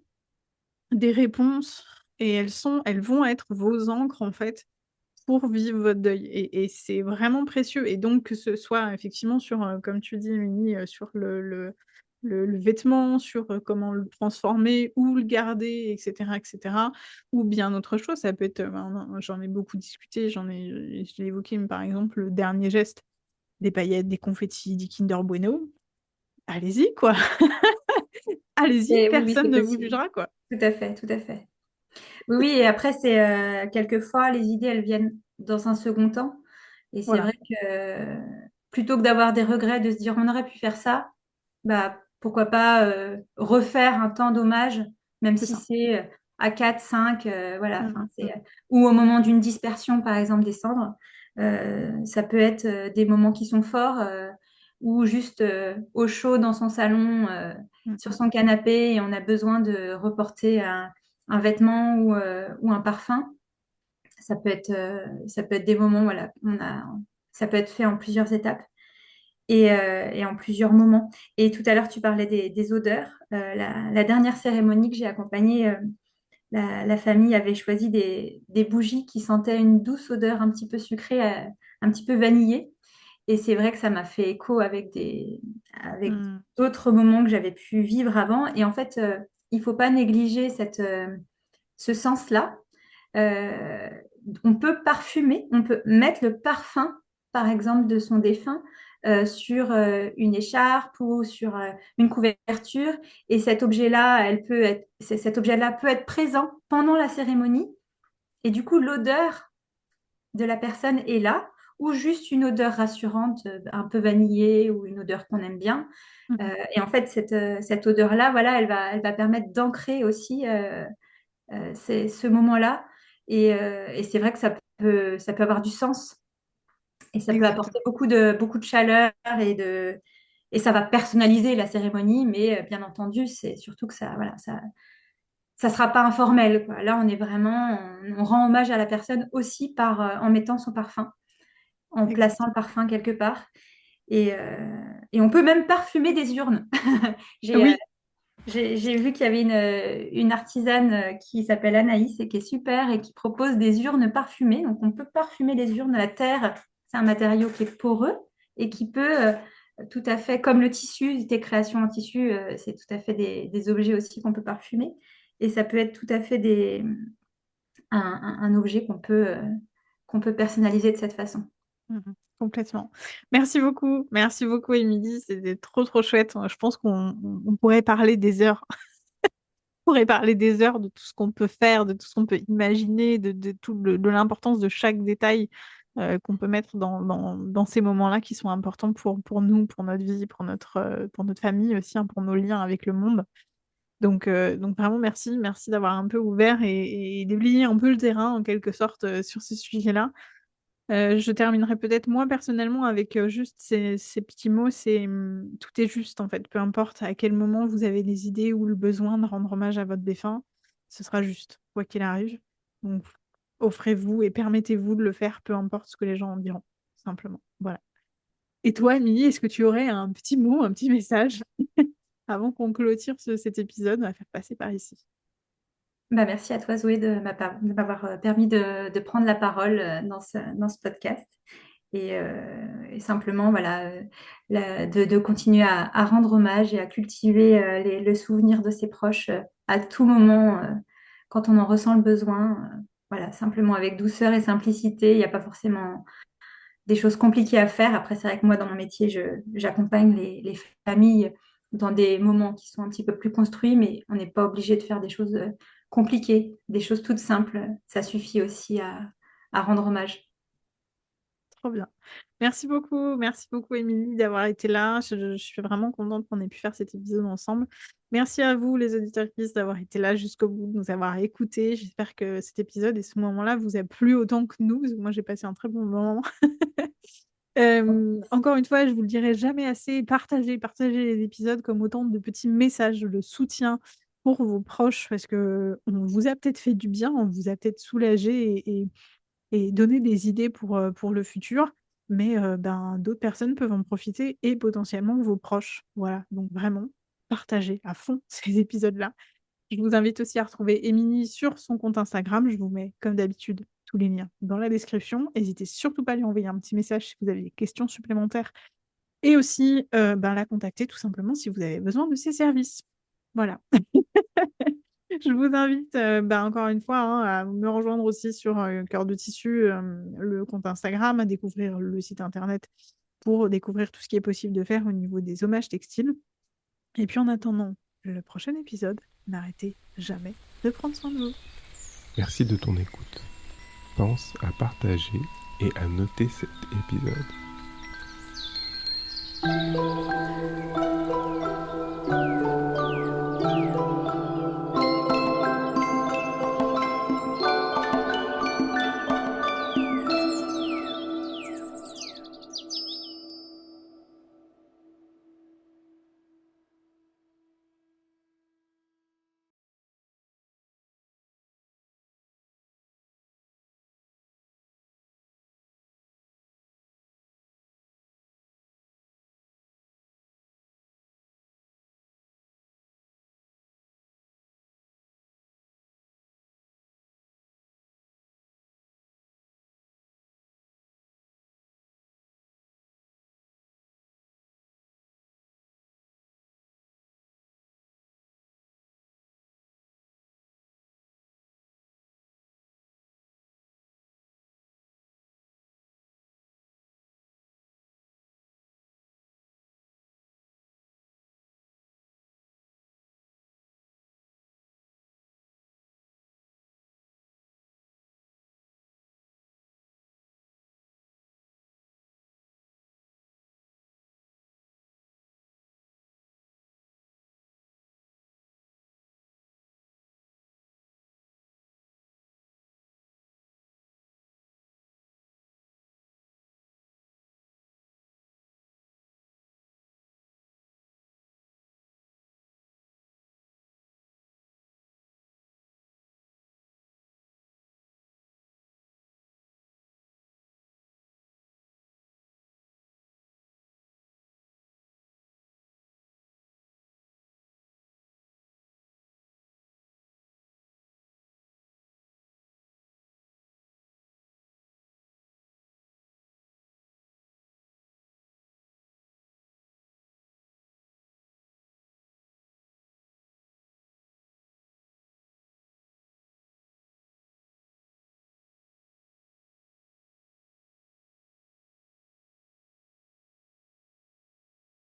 des réponses et elles vont être vos encres en fait pour vivre votre deuil. Et c'est vraiment précieux. Et donc que ce soit effectivement sur, comme tu dis, Émilie, sur le vêtement, sur comment le transformer ou le garder, etc., etc., ou bien autre chose. Ça peut être, j'en ai beaucoup discuté, je l'ai évoqué, mais par exemple, le dernier geste, des paillettes, des confettis, des Kinder Bueno. Allez-y, quoi. Allez-y, Oui, oui, personne c'est ne vous possible. jugera, quoi. Tout à fait, tout à fait. Oui, oui, et après, c'est quelquefois, les idées, elles viennent dans un second temps. Et c'est Voilà, vrai que plutôt que d'avoir des regrets, de se dire on aurait pu faire ça, bah, pourquoi pas refaire un temps d'hommage, même c'est si ça. c'est à 4 5 voilà. Mm, Enfin, mm, ou au moment d'une dispersion, par exemple, des cendres. Ça peut être des moments qui sont forts, ou juste au chaud dans son salon, mm, sur mm. son canapé, et on a besoin de reporter un vêtement ou un parfum. Ça peut être des moments, voilà, ça peut être fait en plusieurs étapes et en plusieurs moments. Et tout à l'heure, tu parlais des odeurs. La dernière cérémonie que j'ai accompagnée, la famille avait choisi des bougies qui sentaient une douce odeur un petit peu sucrée, un petit peu vanillée. Et c'est vrai que ça m'a fait écho avec Mm. d'autres moments que j'avais pu vivre avant. Et en fait, il ne faut pas négliger ce sens-là. Euh, on peut parfumer, on peut mettre le parfum, par exemple, de son défunt sur une écharpe ou sur une couverture. Et cet objet-là peut être présent pendant la cérémonie. Et du coup, l'odeur de la personne est là, ou juste une odeur rassurante, un peu vanillée ou une odeur qu'on aime bien. Mm. Et en fait, cette odeur-là, voilà, elle va permettre d'ancrer aussi ce moment-là. Et c'est vrai que ça peut avoir du sens et ça peut apporter Exactement. beaucoup de chaleur et ça va personnaliser la cérémonie, mais bien entendu, c'est surtout que voilà, ça sera pas informel, quoi. Là, on est vraiment, on rend hommage à la personne aussi en mettant son parfum, en plaçant le Exactement. parfum quelque part. Et on peut même parfumer des urnes. J'ai Oui, j'ai vu qu'il y avait une artisane qui s'appelle Anaïs et qui est super et qui propose des urnes parfumées. Donc, on peut parfumer les urnes. La terre, c'est un matériau qui est poreux et qui peut tout à fait, comme le tissu, tes créations en tissu, c'est tout à fait des objets aussi qu'on peut parfumer. Et ça peut être tout à fait un objet qu'on peut personnaliser de cette façon. mhm, complètement. Merci beaucoup, Émilie. C'était trop, trop chouette. Je pense qu'on pourrait parler des heures. On pourrait parler des heures de tout ce qu'on peut faire, de tout ce qu'on peut imaginer, de l'importance de chaque détail qu'on peut mettre dans ces moments-là qui sont importants pour nous, pour notre vie, pour notre famille aussi, hein, pour nos liens avec le monde. Donc vraiment merci d'avoir un peu ouvert et déblayé un peu le terrain en quelque sorte sur ce sujet-là. Je terminerai peut-être moi personnellement avec juste ces petits mots, tout est juste en fait, peu importe à quel moment vous avez les idées ou le besoin de rendre hommage à votre défunt, ce sera juste, quoi qu'il arrive. Donc offrez-vous et permettez-vous de le faire, peu importe ce que les gens en diront. simplement. Voilà. Et toi, Émilie, est-ce que tu aurais un petit mot, un petit message avant qu'on clôture cet épisode? On va faire passer par ici. Bah, merci à toi, Zoé, de m'avoir permis de prendre la parole dans ce podcast. Et simplement, voilà, de continuer à rendre hommage et à cultiver le souvenir de ses proches à tout moment, quand on en ressent le besoin. Voilà, simplement avec douceur et simplicité. Il n'y a pas forcément des choses compliquées à faire. Après, c'est vrai que moi, dans mon métier, j'accompagne les familles dans des moments qui sont un petit peu plus construits, mais on n'est pas obligé de faire des choses compliquées, des choses toutes simples. Ça suffit aussi à rendre hommage. Trop bien. Merci beaucoup, Émilie, d'avoir été là. Je suis vraiment contente qu'on ait pu faire cet épisode ensemble. Merci à vous, les auditrices, d'avoir été là jusqu'au bout, de nous avoir écoutés. J'espère que cet épisode et ce moment-là vous a plu autant que nous, parce que moi, j'ai passé un très bon moment. Encore une fois, je vous le dirai jamais assez, partagez les épisodes comme autant de petits messages de soutien pour vos proches, parce que on vous a peut-être fait du bien, on vous a peut-être soulagé et donné des idées pour le futur, mais ben, d'autres personnes peuvent en profiter et potentiellement vos proches. Voilà, donc vraiment, partagez à fond ces épisodes-là. Je vous invite aussi à retrouver Émilie sur son compte Instagram. Je vous mets, comme d'habitude, tous les liens dans la description. N'hésitez surtout pas à lui envoyer un petit message si vous avez des questions supplémentaires et aussi ben, la contacter tout simplement si vous avez besoin de ses services. Voilà. Je vous invite ben, encore une fois hein, à me rejoindre aussi sur Cœur de Tissu, le compte Instagram, à découvrir le site internet pour découvrir tout ce qui est possible de faire au niveau des hommages textiles. Et puis en attendant le prochain épisode, n'arrêtez jamais de prendre soin de vous. Merci de ton écoute. Pense à partager et à noter cet épisode.